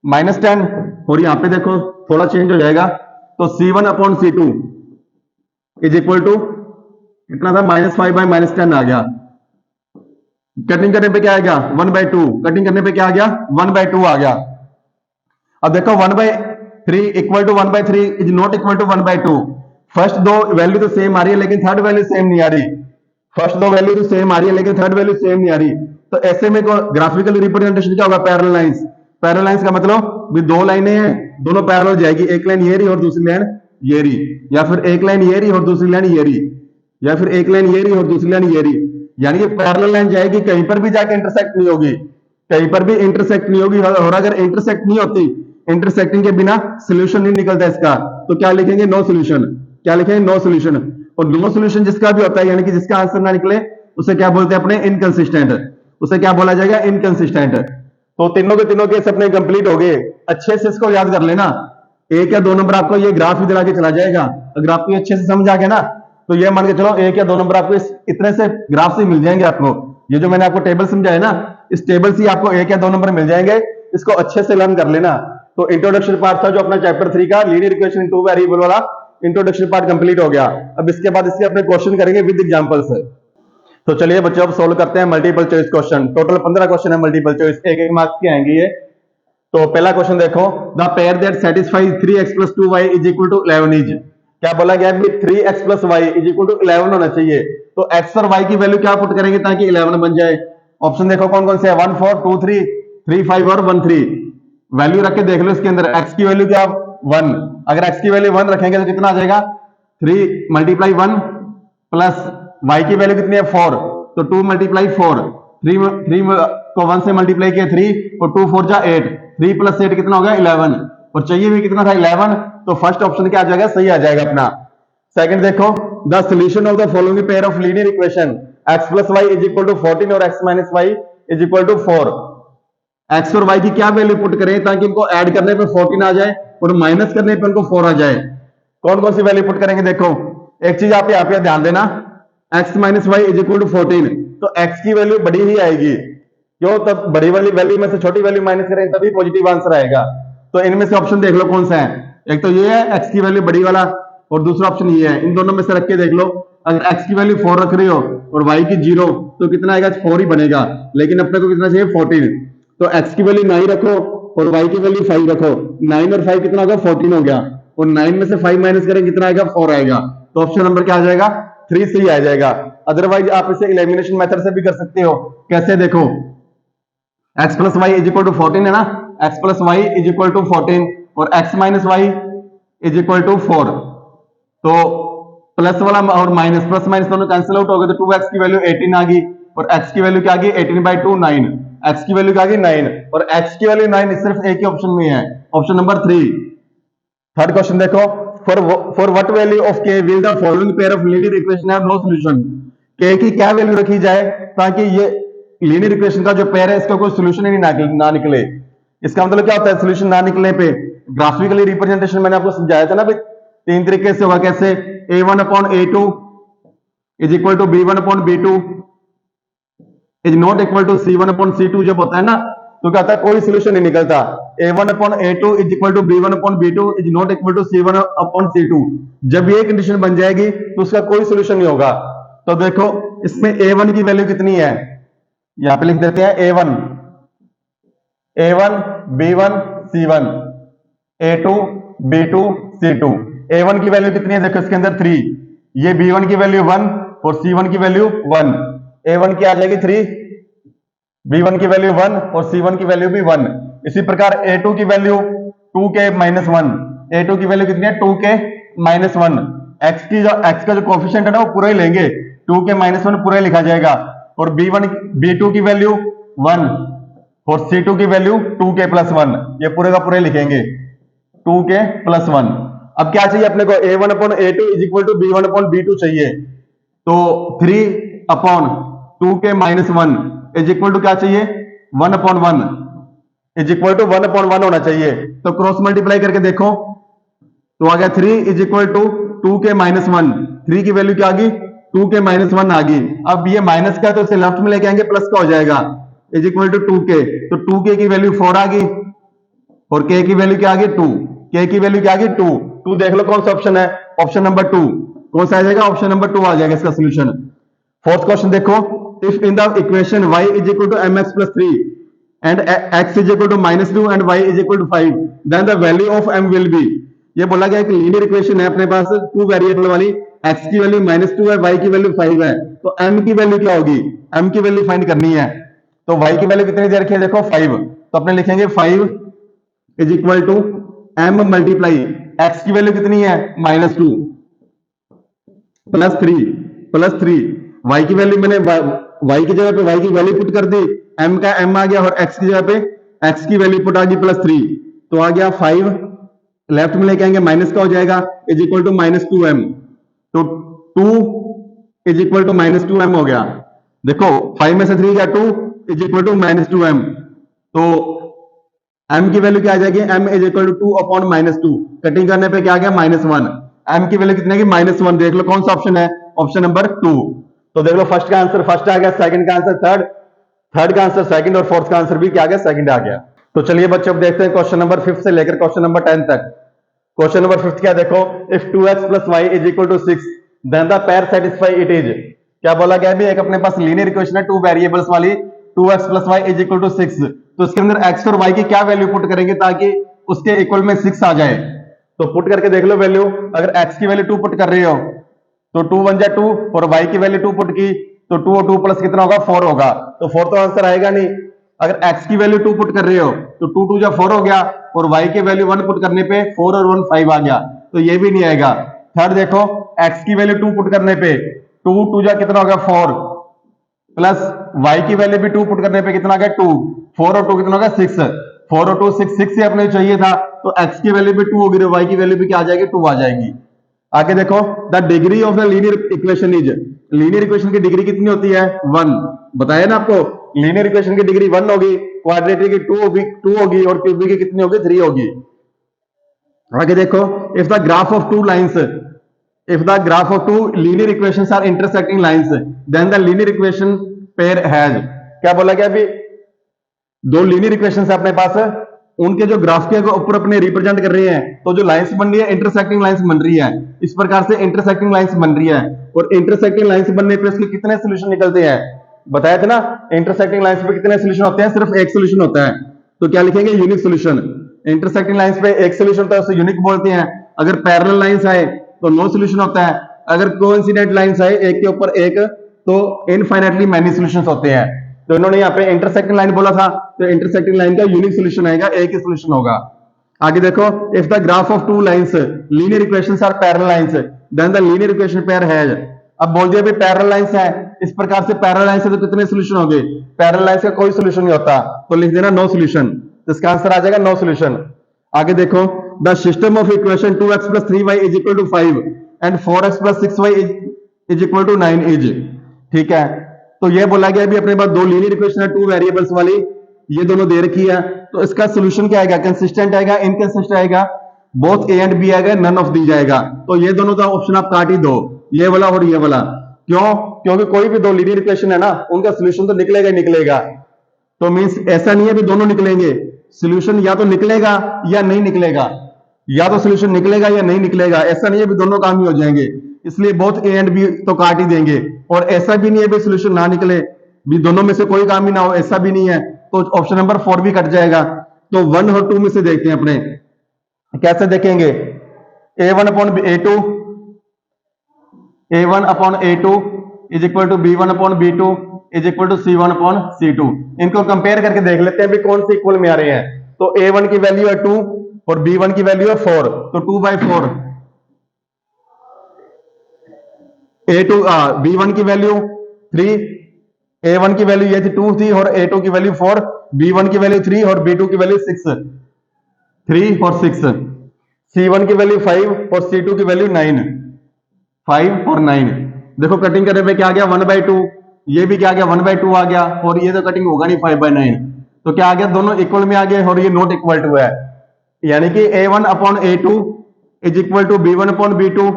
-10। और यहाँ पे देखो थोड़ा चेंज हो जाएगा, तो C1 upon C2 is equal to कितना था, -5 बाय -10 आ गया। कटिंग करने पे क्या आएगा, 1/2। कटिंग करने पे क्या आ गया, 1/2 आ गया। अब देखो 1/3 equal to 1/3 is not equal to 1/2। First दो वैल्यू तो सेम आ रही है लेकिन थर्ड वैल्यू सेम नहीं आ रही। फर्स्ट दो वैल्यू तो सेम आ रही है लेकिन थर्ड वैल्यू सेम नहीं आ रही। तो ऐसे में ग्राफिकल रिप्रेजेंटेशन क्या होगा, पैरेलल लाइंस। पैरेलल लाइंस का मतलब भी दो लाइनें हैं, दोनों पैरेलल जाएगी, एक लाइन ये रही और दूसरी लाइन ये रही, या फिर एक लाइन ये रही और दूसरी लाइन ये रही, या फिर एक लाइन ये रही और दूसरी लाइन ये रही। यानी कि पैरेलल लाइन जाएगी, कहीं पर भी जाके इंटरसेक्ट नहीं होगी, कहीं पर भी इंटरसेक्ट नहीं होगी। और अगर इंटरसेक्ट नहीं होती, इंटरसेक्टिंग के बिना सोल्यूशन नहीं निकलता इसका, तो क्या लिखेंगे, नो सोल्यूशन। क्या लिखेंगे, नो सोल्यूशन। और नो सोल्यूशन जिसका भी होता है, यानी कि जिसका आंसर ना निकले, उसे क्या बोलते हैं अपने, इनकंसिस्टेंट। उसे क्या बोला जाएगा, इनकंसिस्टेंट। तो तीनों के तीनों केस अपने कंप्लीट हो गए। अच्छे से इसको याद कर लेना, 1 या 2 नंबर आपको ये ग्राफ भी दिला के चला जाएगा। अगर आपको अच्छे से समझ आ गया ना, तो ये मान के चलो 1 या 2 नंबर आपको इतने से ग्राफ से मिल जाएंगे आपको। ये जो मैंने आपको टेबल समझाया ना, इस टेबल से आपको 1 या 2 नंबर मिल जाएंगे। इसको अच्छे से लर्न कर लेना। तो इंट्रोडक्शन पार्ट था जो अपना चैप्टर 3 का लीनियर इक्वेशन इन टू वेरिएबल वाला इंट्रोडक्शन पार्ट कंप्लीट हो गया। अब इसके बाद इसके अपने क्वेश्चन करेंगे विद एग्जांपल्स। तो चलिए बच्चों अब सोल्व करते हैं multiple choice question. Total 15 question है मल्टीपल चॉइस, एक मार्क्स के आएंगे ये। तो पहला क्वेश्चन देखो, the pair that satisfies 3x + 2y = 11 is. क्या बोला गया है, 3x + y = 11 होना चाहिए। तो x और y की वैल्यू क्या पुट करेंगे ताकि 11 बन जाए। ऑप्शन देखो कौन कौन से है, 1 4 2 3 3 5 और 1 3। वैल्यू रख के देख लो इसके अंदर, x की वैल्यू क्या, 1। अगर x की वैल्यू 1 रखेंगे तो कितना आ जाएगा, 3 × 1 प्लस y की वैल्यू कितनी है, 4, तो 2 × 4। 3 को 1 से मल्टीप्लाई किया 3 और 2 4 जा 8, 3 + 8 कितना हो गया, 11। और चाहिए भी कितना था, 11। तो फर्स्ट ऑप्शन क्या आ जाएगा, सही आ जाएगा अपना। सेकंड देखो, the solution of the following pair of linear equation x + y = 14 और x - y = 4। x और y की क्या वैल्यू पुट करें ताकि इनको ऐड करने पे 14 आ जाए और माइनस करने पे इनको 4 आ जाए। कौन कौन सी वैल्यू पुट करेंगे, देखो एक चीज आप यहाँ पे ध्यान देना, x - y = 14, तो x की वैल्यू बड़ी ही आएगी, क्यों, तब बड़ी वाली वैल्यू में से छोटी वैल्यू माइनस करें तभी पॉजिटिव आंसर आएगा। तो इनमें से ऑप्शन देख लो कौन सा है, एक तो ये है x की वैल्यू बड़ी वाला, और दूसरा ऑप्शन ये है। इन दोनों में से रख के देख लो, अगर x की वैल्यू 4 रख रही हो और y की 0, तो कितना आएगा, 4 ही बनेगा। लेकिन अपने को कितना चाहिए, 14। तो x की वैल्यू 9 रखो और y की वैल्यू 5 रखो, 9 और 5 कितना होगा, 14 हो गया। और 9 में से 5 माइनस करें कितना आएगा, 4 आएगा। तो ऑप्शन नंबर क्या आ जाएगा, 3 सही आ जाएगा। अदरवाइज आप इसे एलिमिनेशन मेथड से भी कर सकते हो। कैसे, देखो x + y = 14 है ना, x + y = 14 और x - y = 4। तो प्लस वाला और माइनस, प्लस माइनस दोनों कैंसिल आउट हो गए, तो 2x की वैल्यू 18 आ गई और x की वैल्यू क्या आ गई, 18/2 9। x की वैल्यू क्या आ गई, 9, और x की वैल्यू 9 सिर्फ एक ही ऑप्शन में है, ऑप्शन नंबर 3। थर्ड क्वेश्चन देखो, for what value of k will the following pair of linear equation have no solution. k की क्या वैल्यू रखी जाए ताकि ये लीनियर इक्वेशन का जो पेयर है इसका कोई सॉल्यूशन ही ना निकले। इसका मतलब क्या होता है, सॉल्यूशन ना निकलने पे ग्राफिकली रिप्रेजेंटेशन मैंने आपको समझाया था ना भाई, 3 तरीके से होगा। कैसे, a1/a2 = b1/b2 is not equal to c1/c2 जब होता है ना, तो क्या होता है, कोई सॉल्यूशन नहीं निकलता। a1/a2 = b1/b2 is not equal to c1/c2। जब ये कंडीशन बन जाएगी तो उसका कोई सॉल्यूशन नहीं होगा। तो देखो इसमें a1 की वैल्यू कितनी है, यहां पे लिख देते हैं a1 b1 c1 a2 b2 c2। a1 की वैल्यू कितनी है, देखो इसके अंदर 3, ये b1 की वैल्यू 1 और c1 की वैल्यू 1। A1 की आ जाएगी 3, B1 की वैल्यू 1 और C1 की वैल्यू भी 1। इसी प्रकार A2 की वैल्यू 2k माइनस 1, A2 की वैल्यू कितनी है 2k माइनस 1। x का जो कोफिशिएंट है ना वो पूरा ही लेंगे, 2k माइनस 1 पूरा ही लिखा जाएगा। और B2 की वैल्यू 1 और C2 की वैल्यू 2k प्लस 1, ये पूरे का पूरे लिखेंगे 2k प्लस 1। अब क्या चाहिए अपने को, A1 upon A2 is equal to B1 upon B2 चाहिए। तो 3 upon 2k minus 1 is equal to क्या चाहिए, 1 upon 1 is equal to 1 upon 1 होना चाहिए। तो क्रॉस मल्टीप्लाई करके देखो तो आ गया 3 is equal to 2k minus 1, 3 की वैल्यू क्या आ गई 2k माइनस 1 आ गई। अब ये माइनस का तो इसे लेफ्ट में लेके आएंगे, प्लस का हो जाएगा इज इक्वल टू 2k। तो 2k की वैल्यू 4 आ गई और k की वैल्यू क्या आ गई 2, k की वैल्यू क्या आ गई 2। 2 देख लो कौन सा ऑप्शन है, ऑप्शन नंबर 2। कौन सा आ जाएगा, ऑप्शन नंबर 2 आ जाएगा इसका सोल्यूशन। फोर्थ क्वेश्चन देखो, if in the equation y is equal to mx plus 3 and x is equal to minus 2 and y is equal to 5 then the value of m will be. ये बोला गया एक लीनियर इक्वेशन है अपने पास, टू वेरिएबल वाली, x की वैल्यू माइनस 2 है, y की वैल्यू 5 है। तो m की वैल्यू क्या होगी, m की वैल्यू फाइंड करनी है। तो y की वैल्यू कितनी दे रखी है देखो 5, तो अपने लिखेंगे 5 is equal to m multiply x की वैल्यू कितनी है माइनस 2 प्लस 3 y की वैल्यू मैंने y की जगह पे y की वैल्यू पुट कर दी, m का m आ गया और x की जगह पे x की वैल्यू पुट आ गई प्लस 3। तो आ गया 5, लेफ्ट में लेके आएंगे माइनस का हो जाएगा is equal to minus 2m। तो 2 is equal to minus 2m हो गया। देखो 5 में से 3 गया 2 is equal to minus 2m। तो m की वैल्यू क्या आ जाएगी, m is equal to 2 upon minus 2, cutting करने पे क्या आ गया माइनस 1। m की वैल्यू कितने की माइनस 1, देख लो कौन सा ऑप्शन है, ऑप्शन नंबर 2। तो देख लो फर्स्ट का आंसर फर्स्ट आ गया, सेकंड का आंसर थर्ड, थर्ड का आंसर सेकंड और फोर्थ का आंसर भी क्या आ गया सेकंड आ गया। तो चलिए बच्चों अब देखते हैं क्वेश्चन नंबर 5 से लेकर क्वेश्चन नंबर 10 तक। क्वेश्चन नंबर 5 क्या देखो, if 2x plus y is equal to 6 then the pair satisfy it is. क्या बोला गया भी, एक अपने पास लीनियर इक्वेशन है टू वेरिएबल्स वाली, 2x plus y is equal to 6। तो इसके अंदर x और y की क्या वैल्यू पुट करेंगे ताकि उसके इक्वल में 6 आ जाए। तो पुट करके देख लो वैल्यू, अगर x की वैल्यू 2 पुट कर रहे हो तो 2 1 जा 2 और y की वैल्यू 2 पुट की तो 2 और 2 प्लस कितना होगा 4 होगा। तो 4 तो आंसर आएगा नहीं। अगर x की वैल्यू 2 पुट कर रहे हो तो 2 2 जा 4 हो गया और y की वैल्यू 1 पुट करने पे 4 और 1 5 आ गया, तो ये भी नहीं आएगा। थर्ड देखो, x की वैल्यू 2 पुट करने पे 2 2 जा कितना हो गया 4 प्लस y की वैल्यू भी 2 पुट करने पे कितना आ गया 2, 4 और 2 कितना हो गया 6, 4 और 2 6, 6 से अपने चाहिए था तो x की वैल्यू भी 2 होगी, y की वैल्यू भी क्या आ जाएगी 2 आ जाएगी। आगे देखो, the degree of the linear equation is, linear equation की डिग्री कितनी होती है 1, बताया ना आपको, लीनियर इक्वेशन की डिग्री 1 होगी, क्वाड्रेटिक की 2 होगी और क्यूबिक की कितनी होगी 3 होगी। आगे देखो, if the graph of two lines, if the graph of two linear equations are intersecting lines then the linear equation pair has। क्या बोला गया अभी, दो लीनियर इक्वेशंस है अपने पास, उनके जो ग्राफ के ऊपर अपने रिप्रेजेंट कर रहे हैं तो जो लाइंस बन रही है इंटरसेक्टिंग लाइंस बन रही है, इस प्रकार से इंटरसेक्टिंग लाइंस बन रही है। और इंटरसेक्टिंग लाइंस बनने पे इसके कितने सोल्यूशन निकलते हैं, बताया था ना, इंटरसेक्टिंग लाइंस पे कितने सोल्यूशन होते हैं, सिर्फ एक सोल्यूशन होता है। तो क्या लिखेंगे यूनिक सोल्यूशन। इंटरसेक्टिंग लाइंस पे एक सोल्यूशन होता है उसे यूनिक बोलते हैं। अगर पैरेलल लाइंस आए तो नो सोल्यूशन होता है, अगर कोइंसिडेंट लाइंस आए एक के ऊपर एक तो इनफाइनाइटली मैनी सॉल्यूशंस होते हैं। तो इन्होंने यहाँ पे इंटरसेक्टिंग लाइन बोला था तो इंटरसेक्टिंग लाइन का यूनिक सॉल्यूशन आएगा, एक ही सॉल्यूशन होगा। आगे देखो, if the graph of two lines linear equations are parallel lines then the linear equation pair has. अब बोल दिया भाई पैरेलल लाइंस है, इस प्रकार से पैरेलल लाइंस है तो कितने सॉल्यूशन हो गए, पैरेलल लाइंस का कोई सॉल्यूशन नहीं होता तो लिख देना नो सॉल्यूशन, तो इसका आंसर आ जाएगा नो सॉल्यूशन। आगे देखो, the system of equation 2x plus 3y is equal to 5 and 4x plus 6y is equal to 9 is. ठीक है, तो ये बोला गया भी अपने पास दो लीनियर इक्वेशन है टू वेरिएबल्स वाली, ये दोनों दे रखी है, तो इसका सॉल्यूशन क्या आएगा, कंसिस्टेंट आएगा, इनकंसिस्टेंट आएगा, बोथ ए एंड बी आएगा, नन ऑफ दी जाएगा। तो ये दोनों का ऑप्शन आप काट ही दो, ये वाला और ये वाला। क्यों, क्योंकि कोई भी दो लीनियर इक्वेशन है ना उनका सॉल्यूशन तो निकलेगा ही निकलेगा। तो मींस ऐसा नहीं है भी दोनों निकलेंगे, सॉल्यूशन या तो निकलेगा या नहीं निकलेगा, या तो सॉल्यूशन निकलेगा या नहीं निकलेगा, ऐसा नहीं है भी दोनों काम ही हो जाएंगे। इसलिए बोथ ए एंड बी तो काट ही देंगे, और ऐसा भी नहीं है भी सॉल्यूशन ना निकले, भी दोनों में से कोई काम ही ना हो, ऐसा भी नहीं है, तो ऑप्शन नंबर 4 भी कट जाएगा। तो 1 और 2 में से देखते हैं अपने, कैसे देखेंगे, a1 upon a2, a1 upon a2 is equal to b1 upon b2 is equal to C1 upon C2। इनको कंपेयर करके देख लेते हैं भी कौन से इक्वल में आ रहे हैं। तो A1 की वैल्यू है 2 और B1 की वैल्यू है 4, तो 2/4। B1 की वैल्यू 3, A1 की वैल्यू ये थी 2 थी और A2 की वैल्यू 4, B1 की वैल्यू 3 और B2 की वैल्यू 6, 3 और 6, C1 की वैल्यू 5 और C2 की वैल्यू 9, 5 और 9। देखो कटिंग करने पे क्या आ गया 1/2, ये भी क्या आ गया 1/2 आ गया, और ये तो कटिंग होगा नहीं 5/9, तो क्या आ गया दोनों इक्वल में आ गए और ये नॉट इक्वल टू है, यानी कि A1 upon A2 is equal to B1 upon B2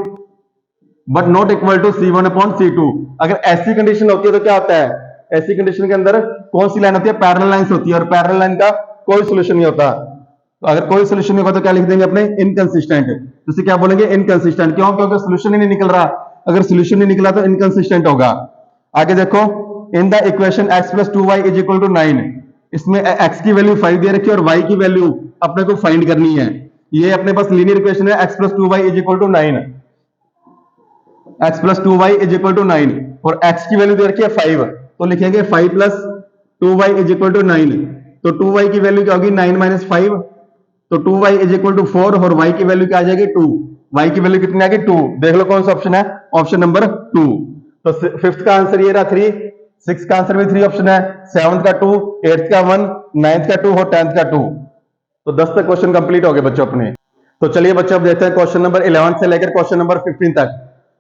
but not equal to C1 upon C2। अगर ऐसी कंडीशन होती है तो क्या होता है, ऐसी कंडीशन के अंदर कौन सी लाइन होती है, पैरेलल लाइंस होती है, और पैरेलल लाइन का कोई सोल्यूशन नहीं होता। तो अगर कोई सोल्यूशन नहीं होगा तो क्या लिख देंगे अपने, इनकंसिस्टेंट। तो क्या बोलेंगे, इनकंसिस्टेंट। क्यों, क्योंकि सोल्यूशन ही नहीं निकल रहा, अगर सोल्यूशन नहीं निकला तो इनकंसिस्टेंट होगा। आगे देखो, इन द इक्वेशन x + 2y = 9, इसमें x की वैल्यू 5 दे रखी है और y की वैल्यू अपने को फाइंड करनी है। ये अपने पास लीनियर इक्वेशन है, x + 2y = 9, x + 2y = 9 और x की वैल्यू दे रखी है 5, तो लिखेंगे 5 + 2y = 9। तो 2y की वैल्यू क्या होगी, 9 - 5, तो 2y = 4 और y की वैल्यू क्या आ जाएगी 2। y की वैल्यू कितनी आ गई 2। देख लो कौन सा ऑप्शन है, ऑप्शन नंबर 2। तो फिफ्थ का आंसर ये रहा 3, सिक्स का आंसर भी 3 ऑप्शन है, सेवंथ का 2, एट्थ का 1, नाइन्थ का 2 और 10th का 2। तो 10 तक क्वेश्चन कंप्लीट हो गए बच्चों अपने। तो चलिए बच्चों अब देखते हैं क्वेश्चन नंबर 11 से लेकर क्वेश्चन नंबर 15 तक।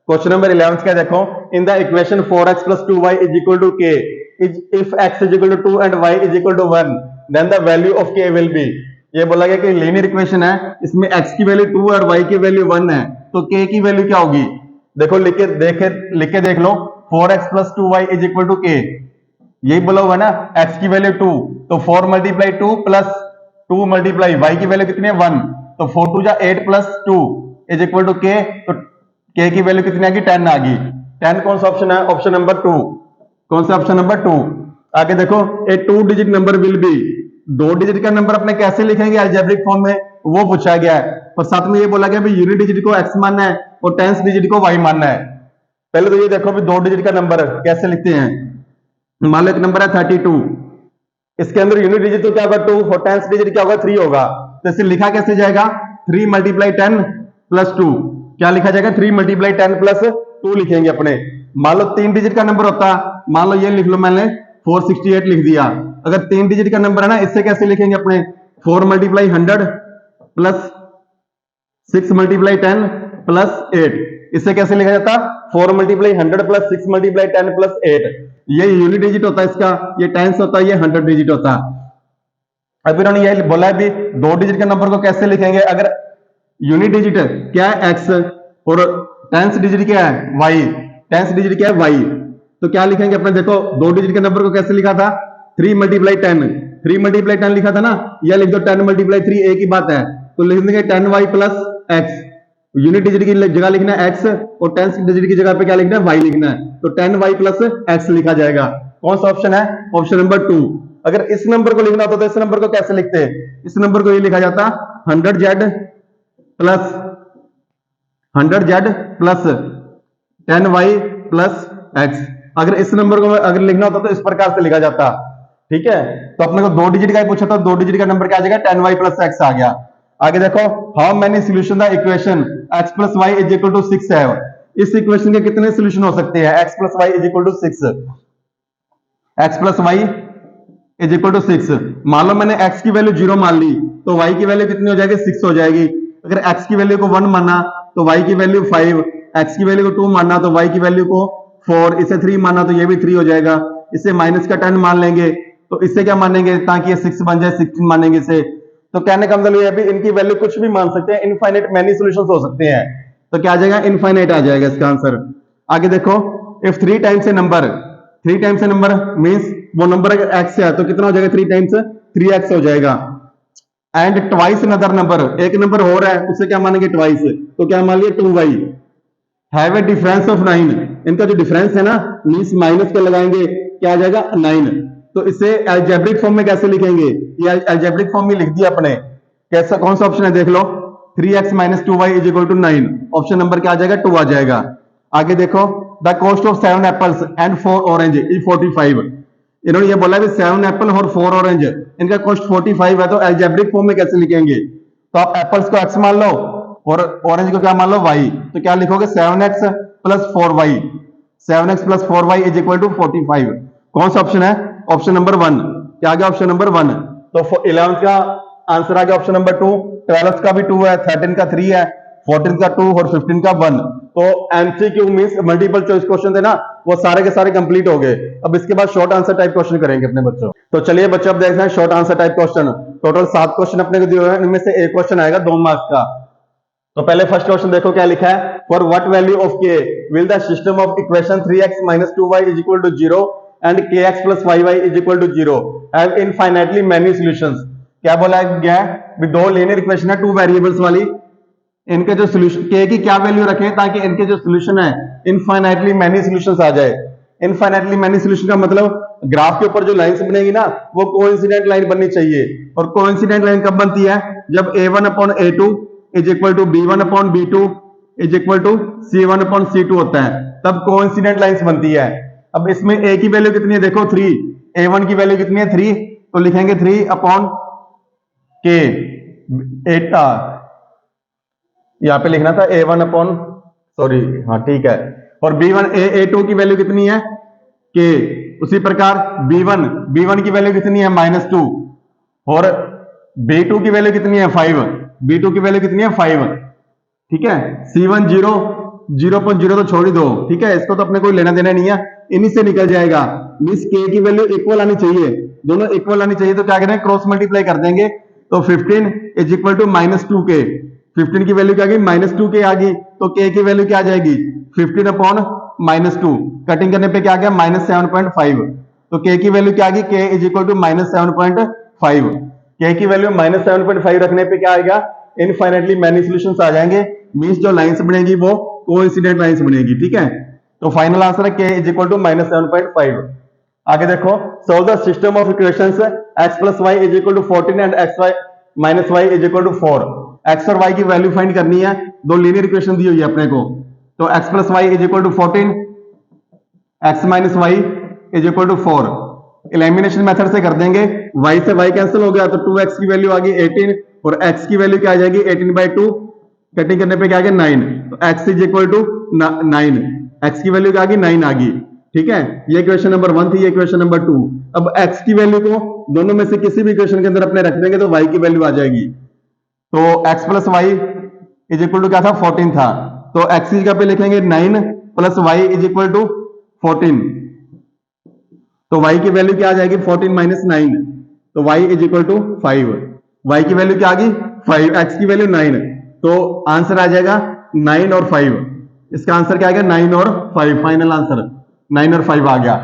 क्वेश्चन नंबर 11 क्या देखो, इन the equation 4x + 2y = k, if x = 2 and y = 1, then the value of k will be। ये बोला गया कि लीनियर इक्वेशन है, इसमें x की वैल्यू 2 और y की वैल्यू 1 है, तो k की वैल्यू क्या होगी। देखो लिख के देख लो, 4x + 2y = k, यही बोला हुआ ना, x की वैल्यू 2, तो 4 × 2 + 2 × y की वैल्यू कितनी है 1, तो 4 × 2 = 8 + 2 = k, तो k की वैल्यू कितनी आ गई 10 आ गई। 10 कौन सा ऑप्शन है, ऑप्शन नंबर 2। कौन सा ऑप्शन नंबर 2। आगे देखो, ए 2 digit number will be, 2 digit का नंबर अपने कैसे लिखेंगे अलजेब्रिक फॉर्म में, वो पूछा गया है। और साथ में ये बोला गया भी यूनिट डिजिट को x मानना है और टेंस डिजिट को y मानना है। पहले तो ये देखो भी 2 डिजिट का नंबर कैसे लिखते हैं। मान लो एक नंबर है 32, इसके अंदर यूनिट डिजिट तो क्या होगा 2 और टेंस डिजिट क्या होगा 3 होगा, तो इसे लिखा कैसे जाएगा 3 × 10 + 2, क्या लिखा जाएगा 3 × 10 + 2 लिखेंगे अपने। मान लो 3 डिजिट का नंबर होता, मान लो ये लिख लो, मैंने 468 लिख दिया। अगर 3 डिजिट का नंबर है ना, इससे कैसे लिखेंगे अपने, 4 × 100 + 6 × 10 + 8, इससे कैसे लिखा जाता 4 × 100 + 6 × 10 + 8। ये यूनिट डिजिट होता है इसका, ये टेंस होता है, ये 100 डिजिट होता है। अब इन्होंने ये बोला है भी 2 डिजिट के नंबर को कैसे लिखेंगे, अगर यूनिट डिजिट क्या है x और टेंस डिजिट क्या है y, टेंस डिजिट क्या है y, तो क्या लिखेंगे अपने, देखो 2 डिजिट के नंबर को कैसे लिखा था 3 × 10, 3 × 10 लिखा था ना, यह लिख दो 10 × 3, एक ही बात है, तो लिख देंगे 10y + x। यूनिट डिजिट की जगह लिखना है x और टेंस डिजिट की जगह पे क्या लिखना है y लिखना है, तो 10y + x लिखा जाएगा। कौन सा ऑप्शन है, ऑप्शन नंबर 2। अगर इस नंबर को लिखना होता तो इस नंबर को कैसे लिखते हैं, इस नंबर को ये लिखा जाता 100z + 10y + x। अगर इस नंबर को अगर लिखना होता तो इस प्रकार से लिखा जाता, ठीक है। तो अपने को 2 डिजिट का ही पूछा था, 2 डिजिट का नंबर क्या आ जाएगा 10y + x आ गया। आगे देखो, how many solution the equation x + y = 6 है। इस इक्वेशन के कितने सॉल्यूशन हो सकते हैं, x + y = 6, x + y = 6। मान लो मैंने x की वैल्यू 0 मान ली, तो y की वैल्यू कितनी हो जाएगी 6 हो जाएगी। अगर x की वैल्यू को 1 माना तो y की वैल्यू 5, x की वैल्यू को 2 माना तो y की वैल्यू को 4, इसे 3 माना तो ये भी 3 हो जाएगा। इसे माइनस का 10 मान लेंगे, तो इससे क्या मानेंगे ताकि ये 6 बन जाए, 16 मानेंगे इसे। तो कहने का मतलब ये है इनकी वैल्यू कुछ भी मान सकते हैं, इनफाइनाइट मैनी सॉल्यूशंस हो सकते हैं, तो क्या आ जाएगा इनफाइनाइट आ जाएगा इसका आंसर। आगे देखो, if 3 times A number, 3 times A number means वो नंबर अगर x है तो कितना हो जाएगा 3 टाइम्स 3x हो जाएगा। एंड ट्वाइस अनदर नंबर, एक नंबर हो रहा है उसे क्या मानेंगे ट्वाइस, तो क्या मान लिया 2y। Have a difference of 9, इनका जो डिफरेंस है ना मींस माइनस के लगाएंगे, क्या आ जाएगा 9। तो इसे अलजेब्रिक फॉर्म में कैसे लिखेंगे, ये अलजेब्रिक फॉर्म में लिख दिया अपने। कैसा, कौन सा ऑप्शन है देख लो, 3x - 2y = 9, ऑप्शन नंबर क्या आ जाएगा 2 आ जाएगा। आगे देखो, the cost of 7 apples and 4 orange is 45। इन्होंने ये बोला 7 एप्पल और 4 ऑरेंज, इनका कॉस्ट 45 है, तो एल्जेब्रिक फॉर्म में कैसे लिखेंगे? तो आप एप्पल्स को x मान लो और ऑरेंज को क्या मान लो y, तो क्या लिखोगे 7x plus 4y, 7x plus 4y is equal to 45। कौन सा ऑप्शन है? Option number 1। क्या आ गया? Option number 1। तो 11th का आंसर आ गया ऑप्शन नंबर 2, 12th का भी 2 है, 13 का 3 है, 14 का 2 और 15 का 1। तो MCQ means multiple choice question थे ना, वो सारे के सारे कंप्लीट हो गए। अब इसके बाद शॉर्ट आंसर टाइप क्वेश्चन करेंगे अपने बच्चों। तो चलिए बच्चों अब देखते हैं short answer type question. Total 7 question अपने को दिए हुए हैं, इनमें से एक क्वेश्चन आएगा 2 मार्क्स का। तो पहले फर्स्ट क्वेश्चन देखो क्या लिखा है, for what value of K will the system of equation 3x - 2y is equal to 0 and kx + yy is equal to 0 have infinitely many solutions. क्या बोला गया है? दो लीनियर इक्वेशन है 2 वेरिएबल्स वाली, इनके जो सॉल्यूशन के की क्या वैल्यू रखें ताकि इनके जो सॉल्यूशन है इनफाइनाइटली मेनी सॉल्यूशंस आ जाए। इनफाइनाइटली मेनी सॉल्यूशन का मतलब ग्राफ के ऊपर जो लाइंस बनेगी ना वो कोइंसिडेंट लाइन बननी चाहिए। और कोइंसिडेंट लाइन कब बनती है? जब a1/a2 is equal to b1/b2 is equal to c1/c2 होता है, तब कोइंसिडेंट लाइंस बनती है। अब इसमें a की वैल्यू कितनी है? देखो 3, a1 की वैल्यू कितनी है? 3, तो लिखेंगे 3/k। यहां पे लिखना था a1 सॉरी, हाँ ठीक है। और a2 की वैल्यू कितनी है? k। उसी प्रकार b1 की वैल्यू कितनी है? -2। और b2 की वैल्यू कितनी है? 5। b2 की वैल्यू कितनी है? 5। ठीक है। c1 0.0 तो छोड़ ही दो, ठीक है, इसको तो अपने कोई लेना देना नहीं है, इन्हीं से निकल जाएगा। मींस k की वैल्यू इक्वल आनी चाहिए, दोनों इक्वल आनी चाहिए। तो क्या करें? क्रॉस मल्टीप्लाई कर देंगे, तो 15 इज इक्वल टू -2k। 15 की वैल्यू क्या आ गई? -2k आ गई, तो k की वैल्यू क्या आ जाएगी? 15/-2। कटिंग करने पे क्या आ गया? -7.5। तो k की वैल्यू क्या आ गई? k is equal to -7.5। k की वैल्यू -7.5 रखने पे क्या आएगा? इनफाइनाइटली मेनी सॉल्यूशंस आ जाएंगे। मींस जो लाइंस बनेगी वो कोइंसिडेंट लाइंस बनेगी। ठीक है, तो फाइनल आंसर है k इज इक्वल टू -7.5। आगे देखो, solve the system of equations x + y is equal to 14 and x - y is equal to 4। x और y की वैल्यू फाइंड करनी है, दो लीनियर इक्वेशन दी हुई है अपने को। तो x + y is equal to 14, x - y is equal to 4। Elimination method से कर देंगे, y से y कैंसिल हो गया तो 2x की वैल्यू आ गई 18 और x की वैल्यू क्या आ जाएगी? 18/2। कटिंग करने पे क्या आ गया? 9। तो x is equal to 9, x की वैल्यू क्या आ गई? 9 आ गई। ठीक है, ये इक्वेशन नंबर 1 थी, ये इक्वेशन नंबर 2। अब x की वैल्यू को दोनों में से किसी भी इक्वेशन के अंदर अपने रख देंगे तो y की वैल्यू आ जाएगी। तो x + y is equal to क्या था? 14 था, तो x की जगह पे लिखेंगे 9 + y इज इक्वल टू 14। तो y की वैल्यू क्या आ जाएगी? 14 - 9, तो y is equal to 5। y की वैल्यू क्या आ गई? 5, x की वैल्यू 9, तो आंसर आ जाएगा 9 और 5। इसका आंसर क्या आ गया? 9 और 5। फाइनल आंसर 9 और 5 आ गया।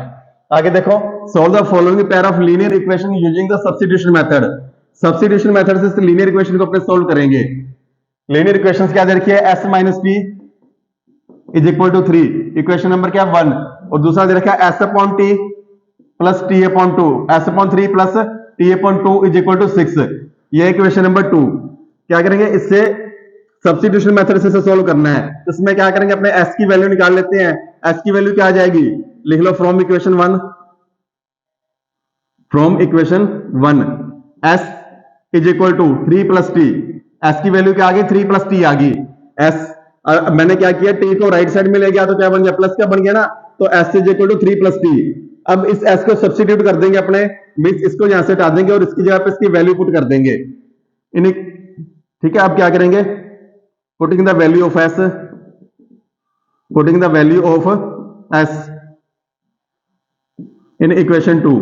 आगे देखो, solve the following pair of linear equation using the substitution method. Substitution method से लीनियर इक्वेशन को अपने सोल्व करेंगे। लीनियर इक्वेशंस क्या दे रखी है? s - p is equal to 3, equation number क्या? 1। और दूसरा दे रखा है s/t plus t/2, s/3 plus t/2 is equal to 6। ये इक्वेशन नंबर 2। क्या करेंगे? इससे सब्स्टिट्यूशन मेथड से सोल्व करना है। तो इसमें क्या करेंगे? अपने s की वैल्यू निकाल लेते हैं। s की वैल्यू क्या आ जाएगी? लिख लो from equation 1, from equation 1 s is equal to 3 + t। s की वैल्यू क्या आ गई? 3 + t आ गई। s मैंने क्या किया? t को राइट साइड में ले गया तो क्या बन गया? प्लस का बन गया ना, तो s is equal to 3 + t। अब इस s को सब्स्टिट्यूट कर देंगे अपने, मींस इसको यहां से हटा देंगे और इसकी जगह पे इसकी वैल्यू पुट कर देंगे। ठीक है, अब क्या करेंगे? Putting the value of s, putting the value of s in equation 2।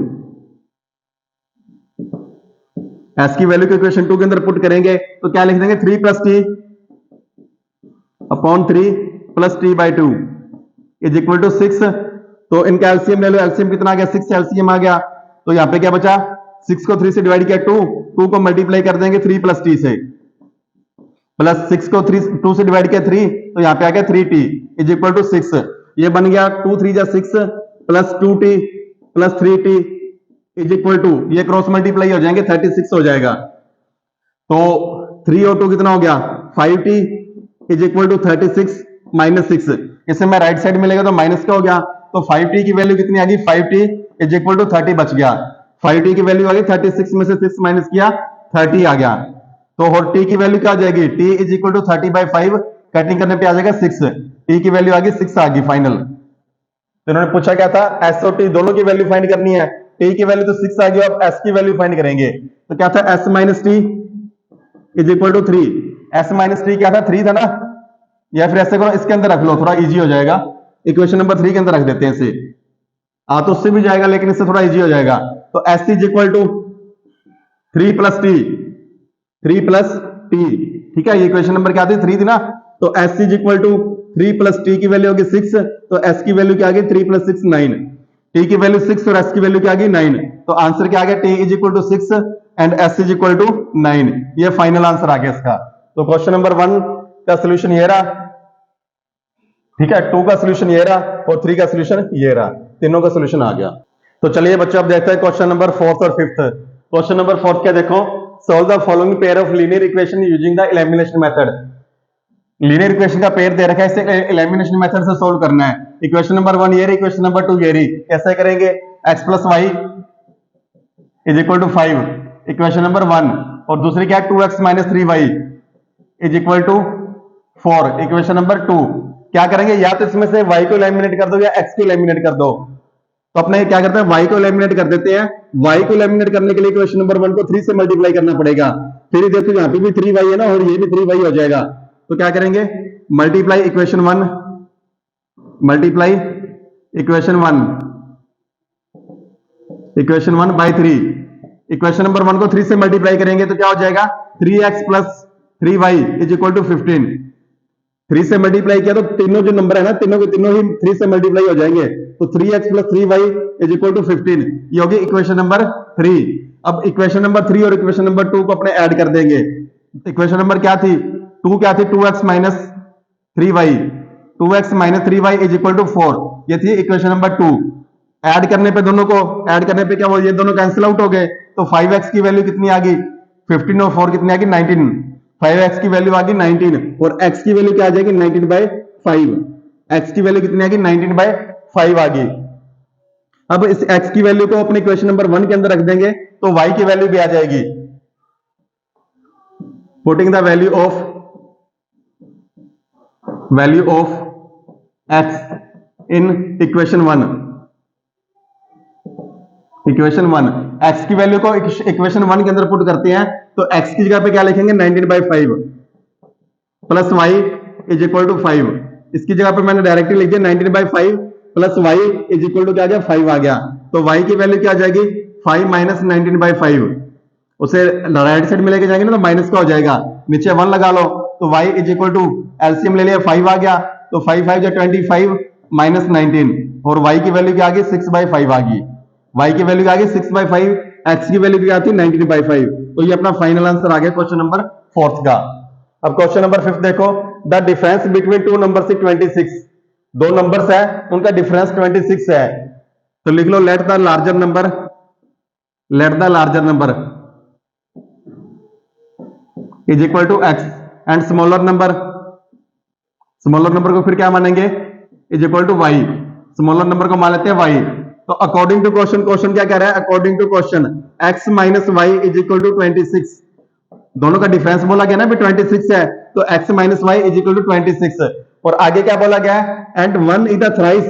s की वैल्यू को इक्वेशन 2 के अंदर पुट करेंगे तो क्या लिख देंगे? 3 + t upon 3 plus t/2 is equal to 6। तो इनका एलसीएम ले लो, एलसीएम कितना आ गया? 6 एलसीएम आ गया। तो यहां पे क्या बचा? 6 को 3 से डिवाइड किया 2 को मल्टीप्लाई कर देंगे 3 + t से, प्लस 6 को 2 से डिवाइड किया 3, तो यहां पे आ गया 3t इज इक्वल टू 6। ये बन गया 2 3 जा 6 plus 2t plus 3t is equal to, ये क्रॉस मल्टीप्लाई हो जाएंगे 36 हो जाएगा। तो 3 और 2 कितना हो गया? 5t is equal to 36 - 6। इसे मैं राइट साइड में लेगा तो माइनस का हो गया, तो 5t की वैल्यू कितनी आ गई, 5t इज इक्वल टू 30 बच गया। 5t की वैल्यू आ गई 36 में से 6 माइनस किया 30 आ गया। तो और t की वैल्यू क्या आ जाएगी, t is equal to 30/5, cutting करने पे आ जाएगा 6, t की वैल्यू आ गई 6 आ गई फाइनल। तो इन्होंने पूछा क्या था, s और t दोनों की वैल्यू फाइंड करनी है, t की वैल्यू तो 6 आ गई, अब s की वैल्यू फाइंड करेंगे। तो क्या था, s minus T is equal to 3, s minus T क्या था, 3 था ना, या फिर ऐसे करो इसके अंदर रख लो, थोड़ा इजी हो जाएगा, इक्वेशन नंबर 3 के अंदर रख देते हैं इसे, आ तो उससे भी जाएगा लेकिन इससे थोड़ा इजी हो जाएगा। तो s is equal to 3 plus T, 3 plus T, ठीक है, ये इक्वेशन नंबर क्या थी, 3 थी ना, तो s is equal to 3 plus T की वैल्यू होगी 6, तो s की वैल्यू क्या आ गई, 3 प्लस 6 9, t की वैल्यू 6 और s की वैल्यू क्या आ गई 9, तो आंसर क्या आ गया, t is equal to 6 and s is equal to 9, ये फाइनल आंसर आ गया इसका। तो क्वेश्चन नंबर 1 का सोल्यूशन ये रहा, ठीक है, 2 का सोल्यूशन ये रहा और 3 का सोल्यूशन ये रहा, तीनों का सोल्यूशन आ गया। तो चलिए बच्चों अब देखते हैं क्वेश्चन नंबर 4 और 5। क्वेश्चन नंबर 4 क्या देखो, solve the following pair of linear equation using the elimination method. Linear equation का पेयर दे रखा है, इसे एलिमिनेशन मेथड से सोल्व करना है। इक्वेशन नंबर 1 ये रही, इक्वेशन नंबर 2 ये रही, कैसे करेंगे, x plus Y is equal to 5, equation number 1, और दूसरी क्या है 2x minus 3y is equal to 4, equation number 2। क्या करेंगे, या तो इसमें से y को एलिमिनेट कर दो या x को एलिमिनेट कर दो। तो अपने क्या करते हैं, y को एलिमिनेट कर देते हैं। y को एलिमिनेट करने के लिए इक्वेशन नंबर 1 को 3 से मल्टीप्लाई करना पड़ेगा, फिर देखो यहाँ पे भी 3y है ना और ये भी 3y हो जाएगा। तो क्या करेंगे, multiply equation 1, multiply equation 1, equation 1 by 3, equation number 1 को 3 से मल्टीप्लाई करेंगे तो क्या हो जाएगा, 3x plus 3y is equal to 15। 3 से मल्टीप्लाई किया तो तीनों जो नंबर है ना, तीनों के तीनों ही 3 से मल्टीप्लाई हो जाएंगे, तो 3x plus 3y is equal to 15, ये होगी इक्वेशन नंबर 3। अब इक्वेशन नंबर 3 और इक्वेशन नंबर 2 को अपने ऐड कर देंगे। इक्वेशन नंबर क्या थी, 2 क्या थी, 2x minus 3y, 2x minus 3y is equal to 4, ये थी इक्वेशन नंबर 2। ऐड करने पे दोनों को ऐड करने पे क्या वो ये दोनों कैंसिल आउट हो गए, तो 5x की वैल्यू कितनी आ गई, 15 और 4 कितनी आ गई 19, 5x की वैल्यू आ गई 19 और x की वैल्यू क्या आ जाएगी 19/5, x की वैल्यू कितनी आ गई 19/5 आ गई। अब इस x की वैल्यू को अपने इक्वेशन नंबर 1 के अंदर रख देंगे तो y की वैल्यू भी आ जाएगी, putting the value of x in equation 1, equation 1 x की वैल्यू को इक्वेशन 1 के अंदर पुट करते हैं तो x की जगह पे क्या लिखेंगे 19/5 plus y is equal to 5, इसकी जगह पे मैंने डायरेक्टली लिख दिया 19/5 plus y is equal to क्या आ गया 5 आ गया, तो y की वैल्यू क्या आ जाएगी 5 माइनस 19/5, उसे राइट साइड में लेके जाएंगे ना तो माइनस का हो जाएगा, नीचे 1 लगा लो तो y is equal to LCM ले लिया 5 आ गया, तो 5 5 जो 25 माइनस 19 और y की वैल्यू क्या आ गई 6/5 आ गई, y की वैल्यू क्या आ गई 6/5, x की वैल्यू क्या थी 19/5, तो ये अपना फाइनल आंसर आ गया क्वेश्चन नंबर 4 का। अब क्वेश्चन नंबर 5 देखो, the difference between two numbers is 26, दो नंबर्स है उनका डिफरेंस 26 है, तो लिख लो let the larger number, let the larger number is equal to x and smaller number, smaller number को फिर क्या मानेंगे is equal to y, smaller number को मान लेते हैं y। तो अकॉर्डिंग टू क्वेश्चन, क्वेश्चन क्या कह रहा है, according to question x minus Y is equal to 26, दोनों का डिफरेंस बोला गया ना भी 26 है, तो x minus Y is equal to 26, और आगे क्या बोला गया है, and one is the thrice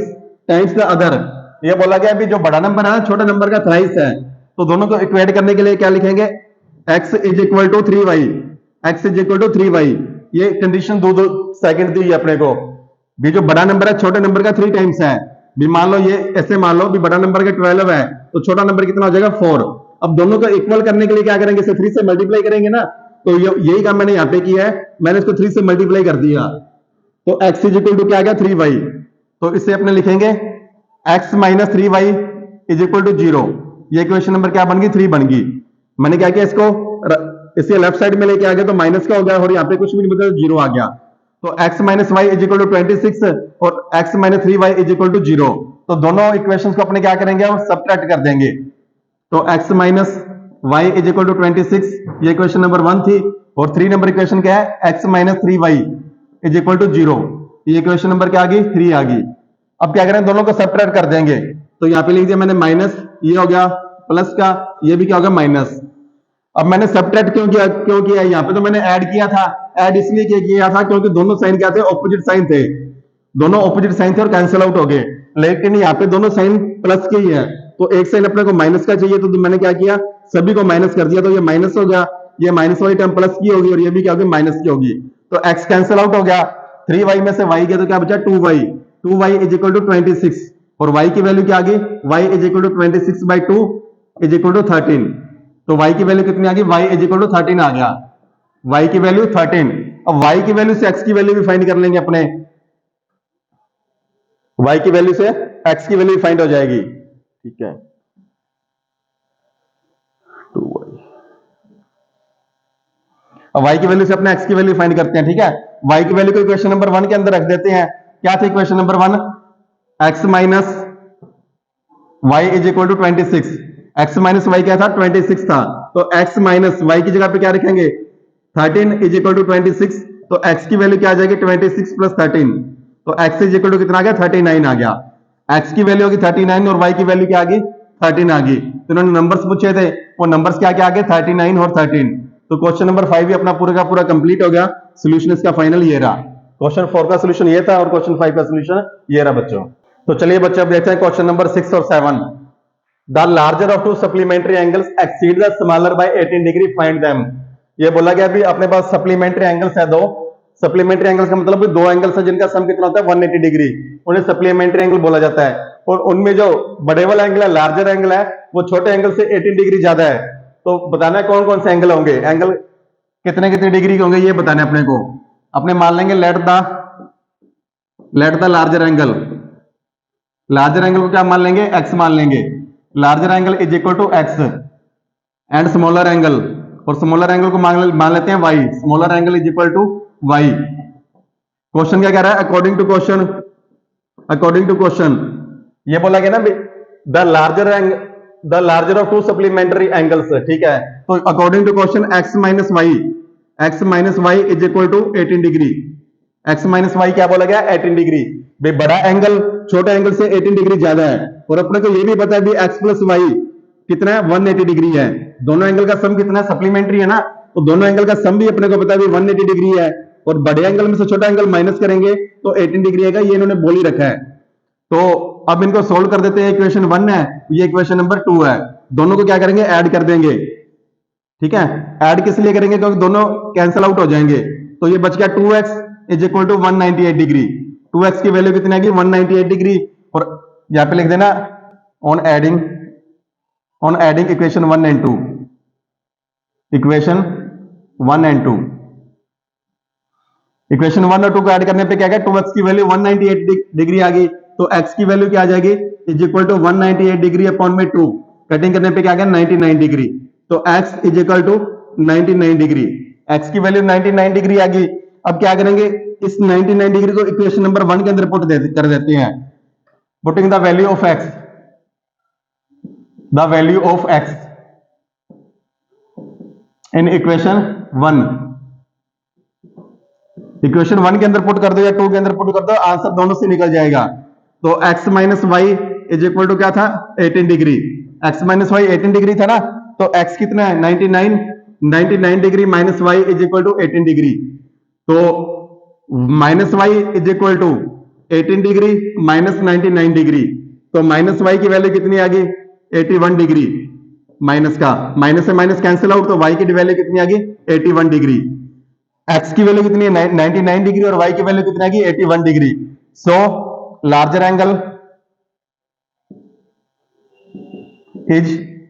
times the other, ये बोला गया भी जो बड़ा नंबर है ना छोटा नंबर का थ्राइस है, तो दोनों को इक्वेट करने के लिए क्या लिखेंगे x is equal to 3y, x is equal to 3y, ये कंडीशन दो सेकंड दी अपने को, भी जो बड़ा नंबर है छोटे नंबर का 3 टाइम्स है, भी मान लो ये ऐसे मान लो भी बड़ा नंबर का 12 है तो छोटा नंबर कितना हो जाएगा 4। अब दोनों को इक्वल करने के लिए क्या करेंगे, इसे 3 से मल्टीप्लाई करेंगे ना, तो यही काम मैंने यहाँ पे किया है, मैंने इसको 3 से मल्टीप्लाई कर दिया, तो x इज इक्वल टू क्या आ गया 3y, तो इसे अपने लिखेंगे x minus 3y is equal to 0, ये इक्वेशन नंबर क्या बन गई 3 बन गई। मैंने क्या किया इसको इसे लेफ्ट साइड में लेके आ गया तो माइनस का हो गया और यहाँ पे कुछ भी नहीं बचा 0 आ गया, तो x minus Y is equal to 26 और x minus 3y is equal to 0, तो दोनों इक्वेशंस को अपने क्या करेंगे हम सबट्रैक्ट कर देंगे, तो x minus Y is equal to 26 ये इक्वेशन नंबर 1 थी, और 3 नंबर इक्वेशन क्या है x minus 3y is equal to 0, ये इक्वेशन नंबर क्या आ गई 3 आ गई। अब क्या करें, दोनों को सेपरेट कर देंगे। तो यहाँ पे लिख दिया मैंने माइनस, ये हो गया प्लस का, ये भी क्या होगा माइनस। अब मैंने सेपरेट क्यों किया यहाँ पे, तो मैंने ऐड किया था। ऐड इसलिए किया था क्योंकि दोनों साइन क्या थे, ऑपोजिट साइन थे। दोनों ऑपोजिट साइन थे और कैंसिल आउट हो गए। लेकिन यहाँ पे दोनों साइन प्लस के ही है, तो एक साइन अपने को माइनस का चाहिए, तो मैंने क्या किया, सभी को माइनस कर दिया। तो ये माइनस हो गया, ये माइनस वाली टर्म प्लस की होगी और ये भी क्या होगी माइनस की होगी। तो x कैंसिल आउट हो गया, 3y में से y गया तो क्या बचा 2y। 2y is equal to 26 और y की वैल्यू क्या आ गई, y is equal to 26/2 is equal to 13। तो y की वैल्यू कितनी आ गई, y इज इक्वल टू 13 आ गया, y की वैल्यू 13। अब y की वैल्यू से x की वैल्यू भी फाइंड कर लेंगे अपने, y की वैल्यू से x की वैल्यू फाइंड हो जाएगी। ठीक है, 2y। अब y की वैल्यू से अपने x की वैल्यू फाइंड करते हैं। ठीक है, y की वैल्यू को इक्वेशन नंबर 1 के अंदर रख देते हैं। क्या था equation number 1, x minus y is equal to 26। x minus Y क्या था, 26 था। तो x माइनस वाई की जगह पे क्या रखेंगे, 13 इज इक्वल टू 26। तो x की वैल्यू क्या आ जाएगी, 26 प्लस 13। तो x इज इक्वल टू कितना आ गया, 39 आ गया। x की वैल्यू होगी 39 और y की वैल्यू क्या आ गई, 13 आ गई। तो इन्होंने नंबर्स पूछे थे, वो नंबर्स क्या क्या आ गए, 39 और 13। तो क्वेश्चन नंबर 5 भी अपना पूरा का पूरा कंप्लीट हो गया। सोल्यूशन इसका फाइनल ये रहा। क्वेश्चन 4 का सोल्यूशन ये था और क्वेश्चन 5 का सोल्यूशन ये रहा बच्चों। तो चलिए बच्चों अब देखते हैं क्वेश्चन नंबर 6 और 7। The larger of two supplementary angles exceed the smaller by 18 degree, find them. ये बोला गया भी अपने पास सप्लीमेंट्री एंगल्स है दो। सप्लीमेंट्री एंगल्स का मतलब दो एंगल्स है जिनका सम कितना होता है 180 डिग्री, उन्हें सप्लीमेंट्री एंगल बोला जाता है। और उनमें जो बड़े वाला एंगल है, लार्जर एंगल है, वो छोटे एंगल से 18 डिग्री ज्यादा है। तो बताना है कौन कौन से एंगल होंगे, एंगल कितने कितने डिग्री के होंगे ये बताना है अपने को। अपने मान लेंगे let the larger angle. Larger angle को क्या मान लेंगे, एक्स मान लेंगे। Larger angle is equal to X and smaller angle, और स्मॉलर एंगल को मान लेते हैं Y. Smaller angle is equal to Y. Question क्या कह रहा है, अकॉर्डिंग टू क्वेश्चन ये बोला गया ना the larger of two supplementary angles. ठीक है, तो according to question X minus Y is equal to 18 degree. X minus Y क्या बोला गया, 18 डिग्री। भाई बड़ा एंगल छोटे एंगल से 18 डिग्री ज्यादा है, और अपने को ये भी पता है भी एक्स प्लस वाई कितना है, 180 डिग्री है। दोनों एंगल का सम कितना है, सप्लीमेंट्री है ना, तो दोनों एंगल का सम भी अपने को पता है भी 180 डिग्री है। और बड़े एंगल में से छोटा एंगल माइनस करेंगे तो 18 डिग्री आएगा, ये इन्होंने बोल ही रखा है। तो अब इनको सोल्व कर देते हैं। इक्वेशन 1 है, ये इक्वेशन नंबर 2 है। दोनों को क्या करेंगे, ऐड कर देंगे। ठीक है, ऐड किस लिए करेंगे, क्योंकि दोनों कैंसिल आउट हो जाएंगे। तो ये बच गया 2x is equal to 198 degree. 2x की वैल्यू कितनी आएगी, 198 डिग्री। और यहां पे लिख देना on adding equation 1 and 2। Equation 1 and 2, equation 1 और 2 को ऐड करने पे क्या गया, 2x की वैल्यू 198 डिग्री आ गई। तो x की वैल्यू क्या आ जाएगी, is equal to 198 degree upon में 2। कटिंग करने पे क्या गया, 99 डिग्री। तो x is equal to 99 degree. x की वैल्यू 99 डिग्री आ गई। अब क्या करेंगे, इस 99 डिग्री को इक्वेशन नंबर 1 के अंदर कर देते हैं। Putting the value of x, in equation 1। Equation 1 के अंदर पुट कर दो या 2 के अंदर पुट कर दो, आंसर दोनों से निकल जाएगा। तो x minus Y is equal to क्या था, 18 degree. x minus y 18 degree था ना, तो x कितना है 99 degree minus Y is equal to 18 degree. तो minus Y is equal to 18 degree minus 99 degree. तो माइनस वाई की वैल्यू कितनी आ गई, 81 डिग्री। माइनस का माइनस से माइनस कैंसिल आउट, तो y की वैल्यू कितनी आ गई, 81 डिग्री। x की वैल्यू कितनी है, 99 डिग्री, और y की वैल्यू कितनी आ गई, 81 degree. So larger angle is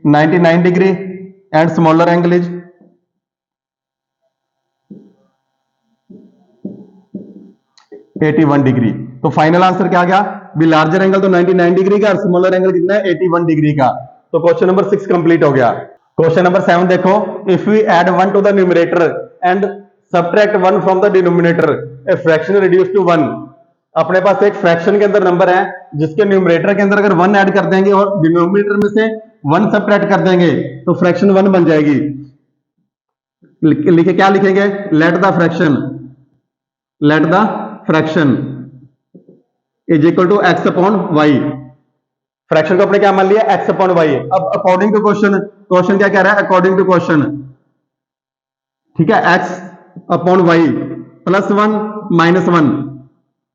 99 degree and smaller angle is 81 degree. तो फाइनल आंसर क्या आ गया, भी लार्जर एंगल तो 99 डिग्री का और स्मॉलर एंगल कितना है, 81 डिग्री का। तो क्वेश्चन नंबर 6 कंप्लीट हो गया। क्वेश्चन नंबर 7 देखो, if we add 1 to the numerator and subtract 1 from the denominator, a fraction reduce to 1। अपने पास एक फ्रैक्शन के अंदर नंबर है जिसके न्यूमरेटर के अंदर अगर 1 ऐड कर देंगे और डिनोमिनेटर में से 1 सब्ट्रैक्ट कर देंगे तो फ्रैक्शन 1 बन जाएगी। लिखे क्या लिखेंगे, let the fraction is equal to X upon Y. Fraction को अपने क्या मान लिया, एक्स अपॉन वाई। अब अकॉर्डिंग टू क्वेश्चन, क्वेश्चन क्या कह रहा है, अकॉर्डिंग टू क्वेश्चन, ठीक है, X upon Y plus one minus one,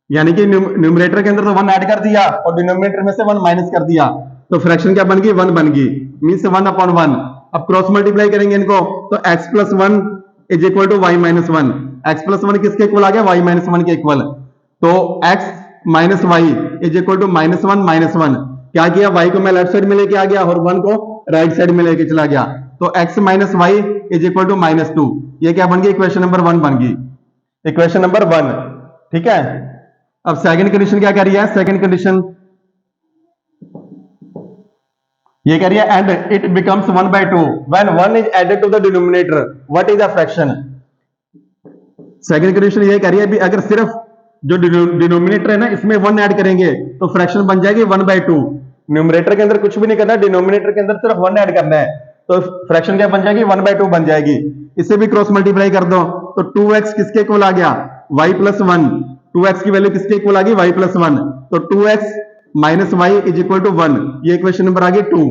यानी कि न्यूमरेटर के अंदर तो वन ऐड कर दिया और डिनोमिनेटर में से वन माइनस कर दिया, तो फ्रैक्शन क्या बन गई, वन बन गई, मीन्स वन अपॉन वन। अब क्रॉस मल्टीप्लाई करेंगे इनको, तो x plus one is equal to Y minus one. X plus one किसके इक्वल आ गया, वाई माइनस वन के इक्वल। तो x minus Y is equal to minus one minus one. क्या किया, y को मैं लेफ्ट साइड में लेके आ गया और वन को राइट साइड में लेके चला गया, तो x minus Y is equal to minus two. ये क्या बन गई, इक्वेशन नंबर वन बन गई, इक्वेशन नंबर वन। ठीक है, अब सेकंड कंडीशन क्या कह रही है, सेकंड कंडीशन ये कह रही है and it becomes one by two when one is added to the denominator, what is the fraction. Second condition ये कह रही है भी अगर सिर्फ जो डिनोमिनेटर है ना इसमें वन ऐड करेंगे तो फ्रैक्शन बन जाएगी वन बाई टू। न्यूमरेटर के अंदर कुछ भी नहीं करना, डिनोमिनेटर के अंदर सिर्फ वन ऐड करना है, तो फ्रैक्शन क्या बन जाएगी, वन बाई टू बन जाएगी। इसे भी क्रॉस मल्टीप्लाई कर दो, तो 2x किसके इक्वल आ गया, y प्लस वन। 2x की वैल्यू किसके इक्वल आ गई, y प्लस वन, तो 2x minus Y is equal to one. ये इक्वेशन नंबर आ गई टू।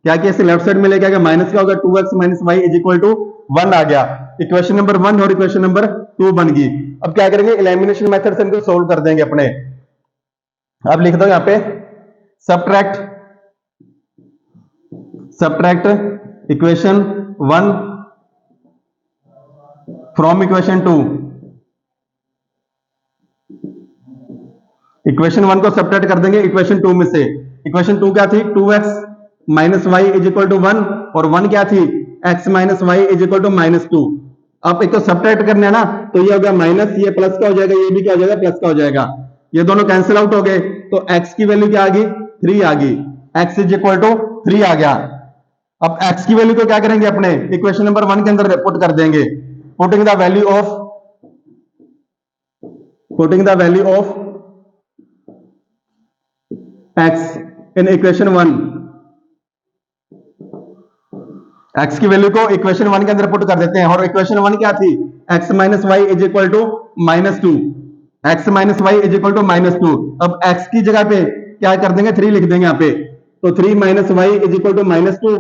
क्या किया, इसे लेफ्ट साइड में लेके आ गया, माइनस क्या होगा, 2x minus Y is equal to one आ गया। इक्वेशन नंबर वन और इक्वेशन नंबर टू बन गई। अब क्या करेंगे, एलिमिनेशन मेथड से इनको सोल्व कर देंगे अपने। अब लिख दो यहां पे subtract, subtract equation one from equation two. Equation one को सबट्रैक्ट कर देंगे इक्वेशन टू में से। इक्वेशन टू क्या थी, 2x minus Y is equal to one, और वन क्या थी, x minus Y is equal to minus two. अब एक तो सबट्रैक्ट करना है ना, तो ये हो गया माइनस, ये प्लस का हो जाएगा, ये भी क्या हो जाएगा, प्लस का हो जाएगा। ये दोनों कैंसिल आउट हो गए, तो x की वैल्यू क्या आ गई, 3 आ गई, x इज इक्वल टू 3 आ गया। अब x की वैल्यू को क्या करेंगे, अपने इक्वेशन नंबर वन के अंदर पुट कर देंगे। Putting the value of, putting the value of x in equation one, x की वैल्यू को इक्वेशन वन के अंदर पुट कर देते हैं। और इक्वेशन वन क्या थी, x minus Y is equal to minus two, X minus Y is equal to minus two. अब x की जगह पे क्या कर देंगे, 3 लिख देंगे यहाँ पे, तो 3 minus Y is equal to minus two.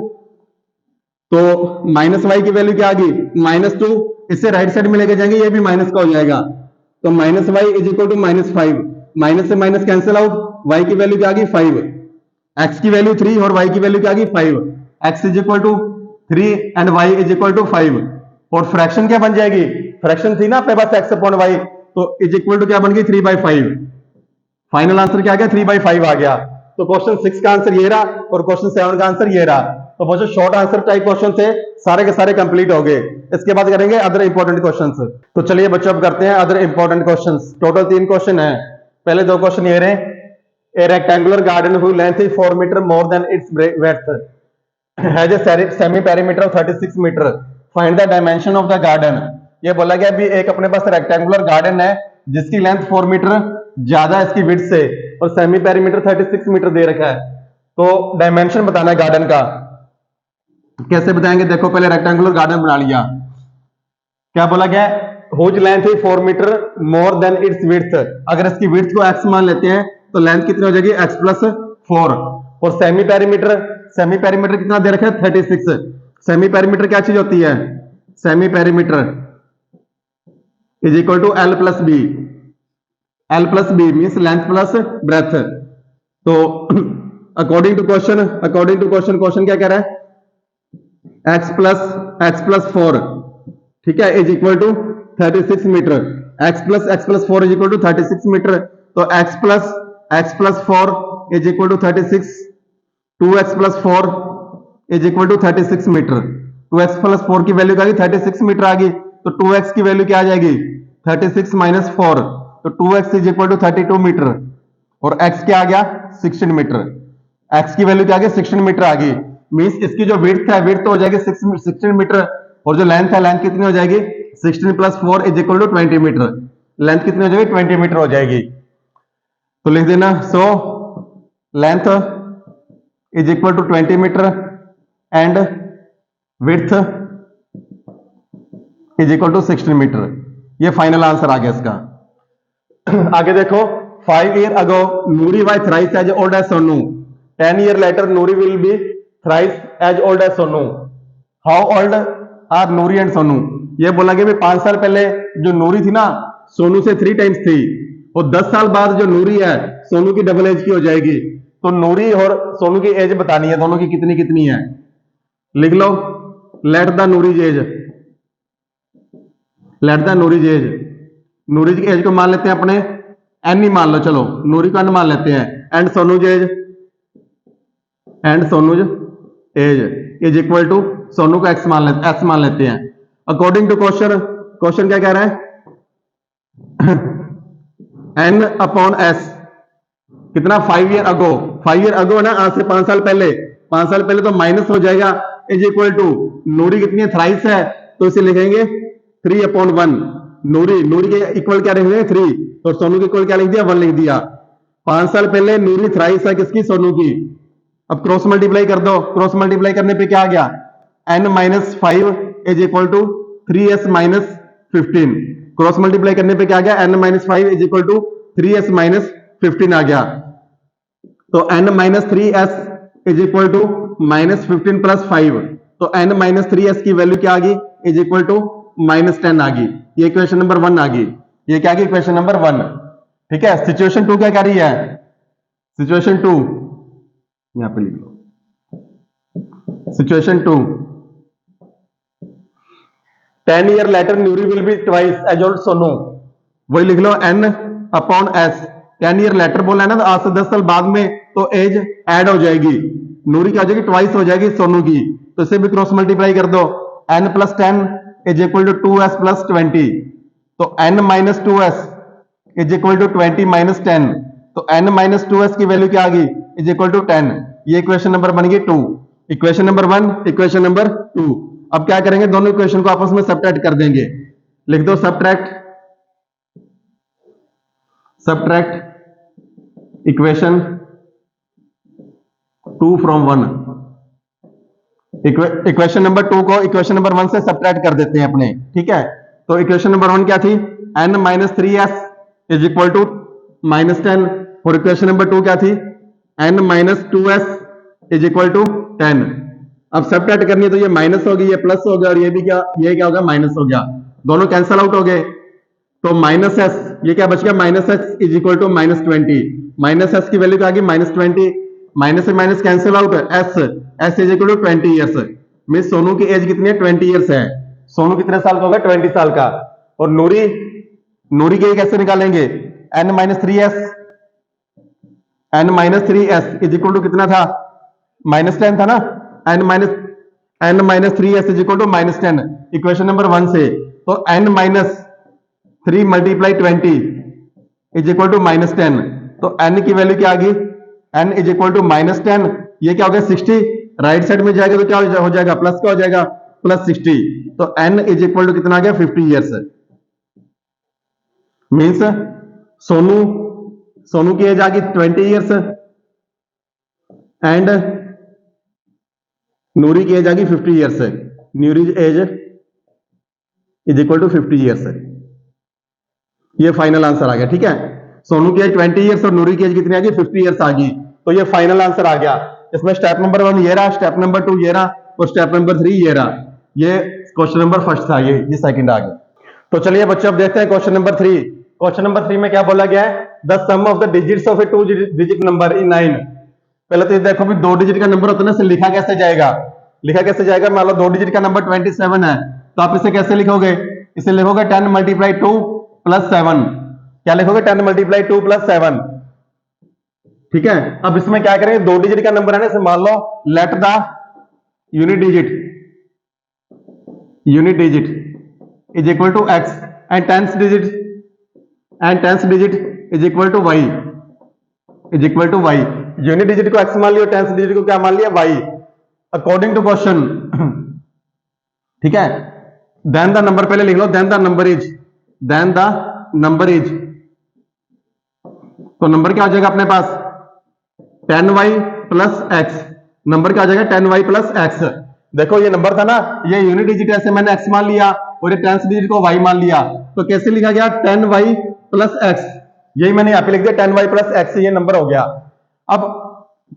तो माइनस वाई की वैल्यू क्या आ गई, माइनस टू। इससे राइट साइड में लेके जाएंगे, ये भी माइनस का हो जाएगा, तो minus Y is equal to minus five. Minus से माइनस कैंसिल आउट, y की वैल्यू क्या आ गई 5, x की वैल्यू 3 और y की वैल्यू क्या आ गई 5। x is equal to 3 and y is equal to 5। और फ्रैक्शन क्या बन जाएगी, फ्रैक्शन थी ना अपने पास x अपॉन y, तो इज इक्वल टू क्या बन गई 3/5। फाइनल आंसर क्या आ गया, 3/5 आ गया। तो क्वेश्चन 6 का आंसर ये रहा और क्वेश्चन 7 का आंसर ये रहा। तो बच्चों शॉर्ट आंसर टाइप क्वेश्चन थे, सारे के सारे कंप्लीट हो गए। इसके बाद करेंगे अदर इंपॉर्टेंट क्वेश्चंस। तो चलिए बच्चों अब करते हैं other important questions. Total 3 question है। पहले 2 क्वेश्चन ये रहे, ए rectangular garden whose length is 4 meter more than its breadth has a semi perimeter of 36 meter, find the dimension of the garden। ये बोला गया अभी एक अपने पास रेक्टेंगुलर गार्डन है जिसकी लेंथ 4 मीटर ज्यादा है इसकी विड्थ से और सेमी पेरीमीटर 36 मीटर दे रखा है। तो डायमेंशन बताना है गार्डन का। कैसे बताएंगे, देखो पहले रेक्टेंगुलर गार्डन बना लिया। क्या बोला गया, हुज लेंथ है 4 metre more than its width. अगर इसकी विड्थ को x मान लेते हैं तो लेंथ कितनी हो जाएगी, x प्लस 4। और सेमी पेरीमीटर कितना दे रखा है 36। सेमी पेरीमीटर क्या चीज होती है, semi perimeter is equal to L plus B. L plus B means length plus breadth. तो अकॉर्डिंग टू क्वेश्चन क्वेश्चन क्या कह रहा है, x प्लस 4, ठीक है, is equal to 36 metre. x plus 4 is equal to 36 metre. तो x plus 4 is equal to 36, 2x plus 4 is equal to 36 metre. 2x plus 4 की वैल्यू क्या आ गई 36 मीटर आ गई। तो 2x की वैल्यू क्या आ जाएगी 36 माइनस 4, तो 2x is equal to 32 metre. और x क्या आ गया 16 मीटर। x की वैल्यू क्या आ गई 16 मीटर आ गई। मींस इसकी जो विड्थ है विड्थ हो जाएगी 16 मीटर और जो लेंथ है लेंथ कितनी हो जाएगी 16 plus 4 is equal to 20 meter. Length कितनी हो जाएगी 20 मीटर हो जाएगी। तो लिख देना, so length is equal to 20 meter and width is equal to 16 meter. ये फाइनल आंसर आ गया इसका। आगे देखो 5 years ago Nuri was thrice as old as Sonu. 10 years later Nuri will be thrice as old as Sonu. How old are Nuri and Sonu? ये बोला कि 5 साल पहले जो नूरी थी ना सोनू से 3 टाइम्स थी, और 10 साल बाद जो नूरी है सोनू की डबल एज की हो जाएगी। तो नूरी और सोनू की एज बतानी है, दोनों की कितनी कितनी है। लिख लो, let the Noori's age, let the Noori's age. Noori's की एज को मान लेते हैं अपने एन ही मान लो, चलो नूरी को एन मान लेते हैं, and Sonu's age, and Sonu's age is equal to Sonu को एक्स मान लेते, एस मान लेते हैं। अकॉर्डिंग टू क्वेश्चन, क्वेश्चन क्या कह रहा है, एन अपॉन एस कितना 5 ईयर अगो, 5 ईयर अगो ना, आज से 5 साल पहले, 5 साल पहले तो माइनस हो जाएगा, इज इक्वल टू नूरी कितनी है, थ्राइस है, तो इसे लिखेंगे 3/1। नूरी, नूरी के इक्वल क्या लिखेंगे 3, तो सोनू के इक्वल क्या लिख दिया 1 लिख दिया। 5 साल पहले नूरी थ्राइस है किसकी, सोनू की। अब क्रॉस मल्टीप्लाई कर दो, क्रॉस मल्टीप्लाई करने पे क्या आ गया, n-5 is equal to 3s minus 15। Cross multiply करने पे क्या आ गया, n-5 is equal to 3s minus 15 आ गया। तो n-3s is equal to -15 plus 5, तो n-3s की वैल्यू क्या आ गई, इज इक्वल टू -10 आ गई। ये इक्वेशन नंबर 1 आ गई, ये क्या आ गई, इक्वेशन नंबर 1। ठीक है, सिचुएशन 2 क्या कह रही है, सिचुएशन 2 यहां पे लिख लो, situation 2, 10 year later Noori will be twice age old Sonu. वही लिख लो n/s, 10 ईयर लेटर बोला है ना, तो आज से 10 साल बाद में तो एज ऐड हो जाएगी, नूरी क्या हो जाएगी, ट्वाइस हो जाएगी सोनू की। तो इसे भी क्रॉस मल्टीप्लाई कर दो, n+10 is equal to 2s + 20, तो n-2s इज इक्वल टू 20 - 10, तो n-2s की वैल्यू क्या आ गई, इज इक्वल टू 10। ये इक्वेशन नंबर बन गई 2, इक्वेशन नंबर 1, इक्वेशन नंबर 2। अब क्या करेंगे, दोनों इक्वेशन को आपस में सब्ट्रैक्ट कर देंगे। लिख दो subtract, subtract equation 2 from 1। Equation number 2 को इक्वेशन नंबर 1 से सब्ट्रैक्ट कर देते हैं अपने। ठीक है, तो इक्वेशन नंबर 1 क्या थी, n-3s इज इक्वल टू -10, और इक्वेशन नंबर 2 क्या थी, n-2s इज इक्वल टू 10। अब सब्ट्रैक्ट करनी है तो ये माइनस हो गई, ये प्लस हो गया, और ये भी क्या, ये क्या होगा, माइनस हो गया, दोनों कैंसिल आउट हो गए। तो -s, ये क्या बच गया, -s is equal to -20, -s की वैल्यू क्या आ गई, -20, माइनस से minus cancel out, s is equal to 20 years. Mean Sonu की एज कितनी है, 20 ईयर्स है। सोनू कितने साल का होगा, 20 साल का। और नूरी, नूरी के कैसे निकालेंगे, n-3s, n-3s is equal to कितना था, -10 था ना, n-3s is equal to -10 equation number 1 से। तो n-3 multiply 20 is equal to -10, तो n की वैल्यू क्या आ गई, n इज इक्वल टू -10, ये क्या हो गया 60, राइट साइड में जाएगा तो क्या हो जाएगा, प्लस का हो जाएगा, +60, तो n इज इक्वल टू कितना आ गया, 50 ईयर्स। मीन्स सोनू की एज आ गई 20 ईयर्स, एंड नूरी की एज आ गई 50 years. Noori age is equal to 50 years. ये फाइनल आंसर आ गया। ठीक है, सोनू की एज 20 ईयर्स और नूरी की एज कितनी आ गई, 50 ईयर्स आ गई। तो ये फाइनल आंसर आ गया। इसमें स्टेप नंबर 1 ये रहा, स्टेप नंबर 2 ये रहा, और स्टेप नंबर 3 ये रहा। ये क्वेश्चन नंबर फर्स्ट था, ये सेकंड आ गया। तो चलिए बच्चों अब देखते हैं क्वेश्चन नंबर 3। क्वेश्चन नंबर 3 में क्या बोला गया है, the sum of the digits of a 2 digit number in 9। पहले तो ये देखो भी 2 डिजिट का नंबर होता है ना, इसे लिखा कैसे जाएगा, लिखा कैसे जाएगा। मान लो 2 डिजिट का नंबर 27 है, तो आप इसे कैसे लिखोगे, इसे लिखोगे 10 × 2 + 7। क्या लिखोगे, 10 × 2 + 7। ठीक है, अब इसमें क्या करेंगे, 2 डिजिट का नंबर है ना, इसे मान लो let the unit digit is equal to x, and 10th digit is equal to y, is equal to y। Unit digit को x मान लिया, 10th डिजिट को क्या मान लिया, y, अकॉर्डिंग टू क्वेश्चन। ठीक है, देन द नंबर पहले लिख लो, देन द नंबर इज, तो नंबर क्या आ जाएगा अपने पास, 10y + x। नंबर क्या आ जाएगा, 10y + x। देखो ये नंबर था ना, ये यूनिट डिजिट है, मैंने x मान लिया, और ये 10th डिजिट को y मान लिया, तो कैसे लिखा गया, 10y + x। यही मैंने यहाँ पे लिख दिया 10y प्लस एक्स, ये नंबर हो गया। अब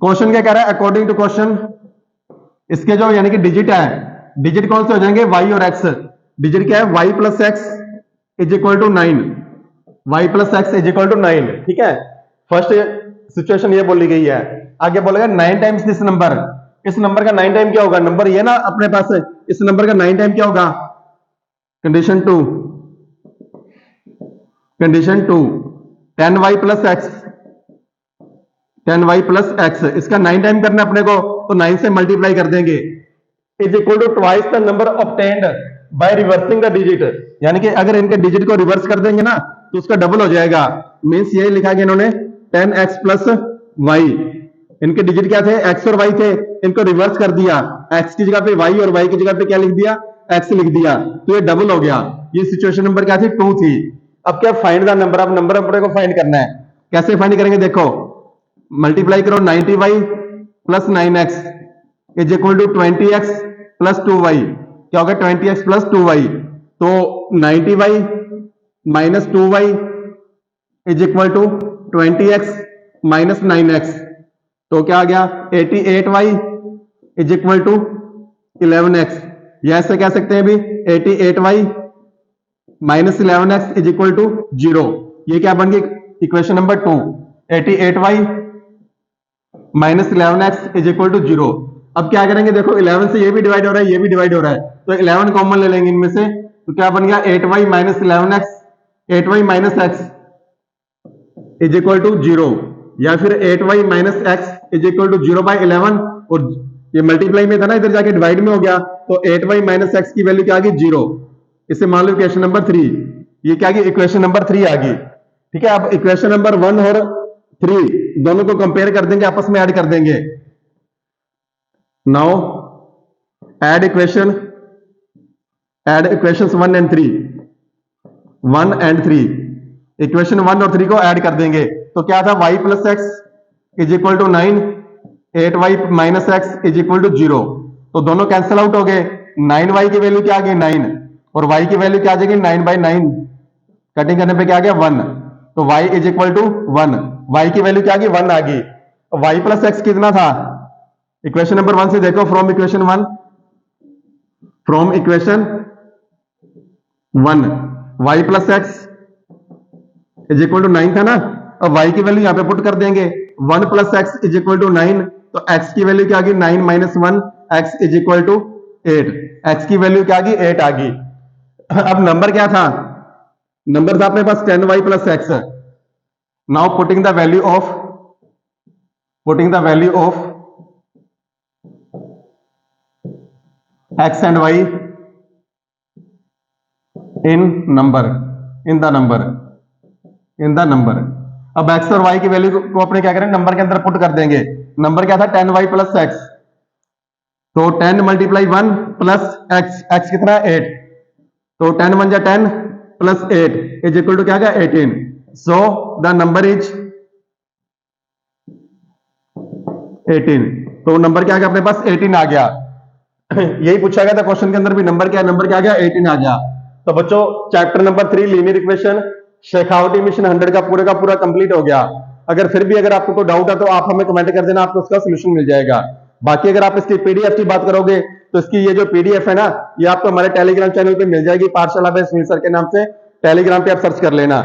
क्वेश्चन क्या कह रहा है, अकॉर्डिंग टू क्वेश्चन इसके जो यानी कि डिजिट है, डिजिट कौन से हो जाएंगे, y और x। डिजिट क्या है, y plus x is equal to 9, y plus x is equal to 9, ठीक है। फर्स्ट सिचुएशन ये बोली गई है। आगे बोलेगा 9 टाइम्स दिस नंबर, इस नंबर का 9 टाइम क्या होगा, नंबर ये ना अपने पास, इस नंबर का 9 टाइम क्या होगा, condition 2, condition 2 10y plus x, 10y plus x, इसका 9 टाइम करना अपने को, तो 9 से मल्टीप्लाई कर देंगे, is equal to twice the number obtained by reversing the digit. यानी कि अगर इनके डिजिट को रिवर्स कर देंगे ना तो उसका डबल हो जाएगा। मींस ये लिखा गया इन्होंने 10x प्लस वाई, इनके डिजिट क्या थे, x और y थे, इनको रिवर्स कर दिया, x की जगह पे y और y की जगह पे क्या लिख दिया, x लिख दिया, तो ये डबल हो गया। ये सिचुएशन नंबर क्या थी, 2 थी। अब क्या, फाइंड द नंबर, अब नंबर अपने को फाइंड करना है। कैसे फाइंड करेंगे, देखो मल्टीप्लाई करो 90y plus 9x is equal to 20x plus 2y, क्या होगा 20x प्लस 2y, तो 90y minus 2y is equal to 20x minus 9x, तो क्या आ गया 88y is equal to 11x। या ऐसे कह सकते हैं भी 88y minus 11x is equal to 0। ये क्या बन गई equation number 2, 88y minus 11x is equal to 0। अब क्या करेंगे, देखो 11 से ये भी डिवाइड हो रहा है, ये भी डिवाइड हो रहा है, तो 11 कॉमन ले लेंगे इनमें से, तो क्या बन गया 8y minus 11x, 8y minus x is equal to 0, या फिर 8y minus x is equal to 0 by 11, और ये मल्टीप्लाई में था ना, इधर जाके डिवाइड में हो गया, तो 8y माइनस x की वैल्यू क्या आ गई 0। इसे मान लो इक्वेशन नंबर 3, ये क्या आ गई इक्वेशन नंबर 3 आ गई, ठीक है। अब इक्वेशन नंबर 1 और 3 दोनों को कंपेयर कर देंगे, आपस में ऐड कर देंगे। Now add equations 1 and 3, 1 and 3, equation 1 और 3 को ऐड कर देंगे, तो क्या था y plus x is equal to 9, 8y minus x is equal to 0, तो दोनों कैंसिल आउट हो गए। 9y की वैल्यू क्या आ गई 9, और y की वैल्यू क्या आ जाएगी 9 बाई 9, कटिंग करने पे क्या आ गया 1, तो y is equal to 1, y की वैल्यू क्या आ गई 1 आ गई। y प्लस एक्स कितना था, इक्वेशन नंबर 1 से देखो, from equation 1, from equation 1 y plus x is equal to 9 था ना। अब y की वैल्यू यहां पे पुट कर देंगे, 1 plus x is equal to 9, तो x की वैल्यू क्या आ गई 9 minus 1, x is equal to 8, x की वैल्यू क्या आ गई 8 आ गई। अब नंबर क्या था, नंबर था अपने पास 10y plus x. Now putting the value of x and y in the number. अब x और y की वैल्यू को अपने क्या करें, नंबर के अंदर पुट कर देंगे। नंबर क्या था 10y प्लस एक्स, तो 10 मल्टीप्लाई 1 प्लस x कितना है 8, तो 10 1 जा 10 प्लस 8 इज इक्वल टू क्या गया 18। सो द नंबर इज 18, तो नंबर क्या आ गया अपने पास 18 आ गया। यही पूछा गया था क्वेश्चन के अंदर भी, नंबर क्या आ गया 18 आ गया। तो बच्चों chapter number 3 linear equation Shekhawati mission 100 का पूरा कंप्लीट हो गया। अगर फिर भी अगर आपको कोई डाउट है तो आप हमें कमेंट कर देना, आपको उसका सोल्यूशन मिल जाएगा। बाकी अगर आप इसकी पीडीएफ की बात करोगे तो इसकी ये जो पीडीएफ है ना, ये आपको हमारे टेलीग्राम चैनल पे मिल जाएगी, पाठशाला बाय सुनील सर के नाम से टेलीग्राम पे आप सर्च कर लेना।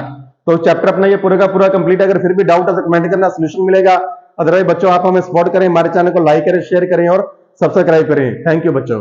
तो चैप्टर अपना ये पूरा का पूरा कंप्लीट है। अगर फिर भी डाउट है तो कमेंट करना, सोल्यूशन मिलेगा। अदरवाइज बच्चों आप हमें सपोर्ट करें, हमारे चैनल को लाइक करें, शेयर करें और सब्सक्राइब करें। थैंक यू बच्चों।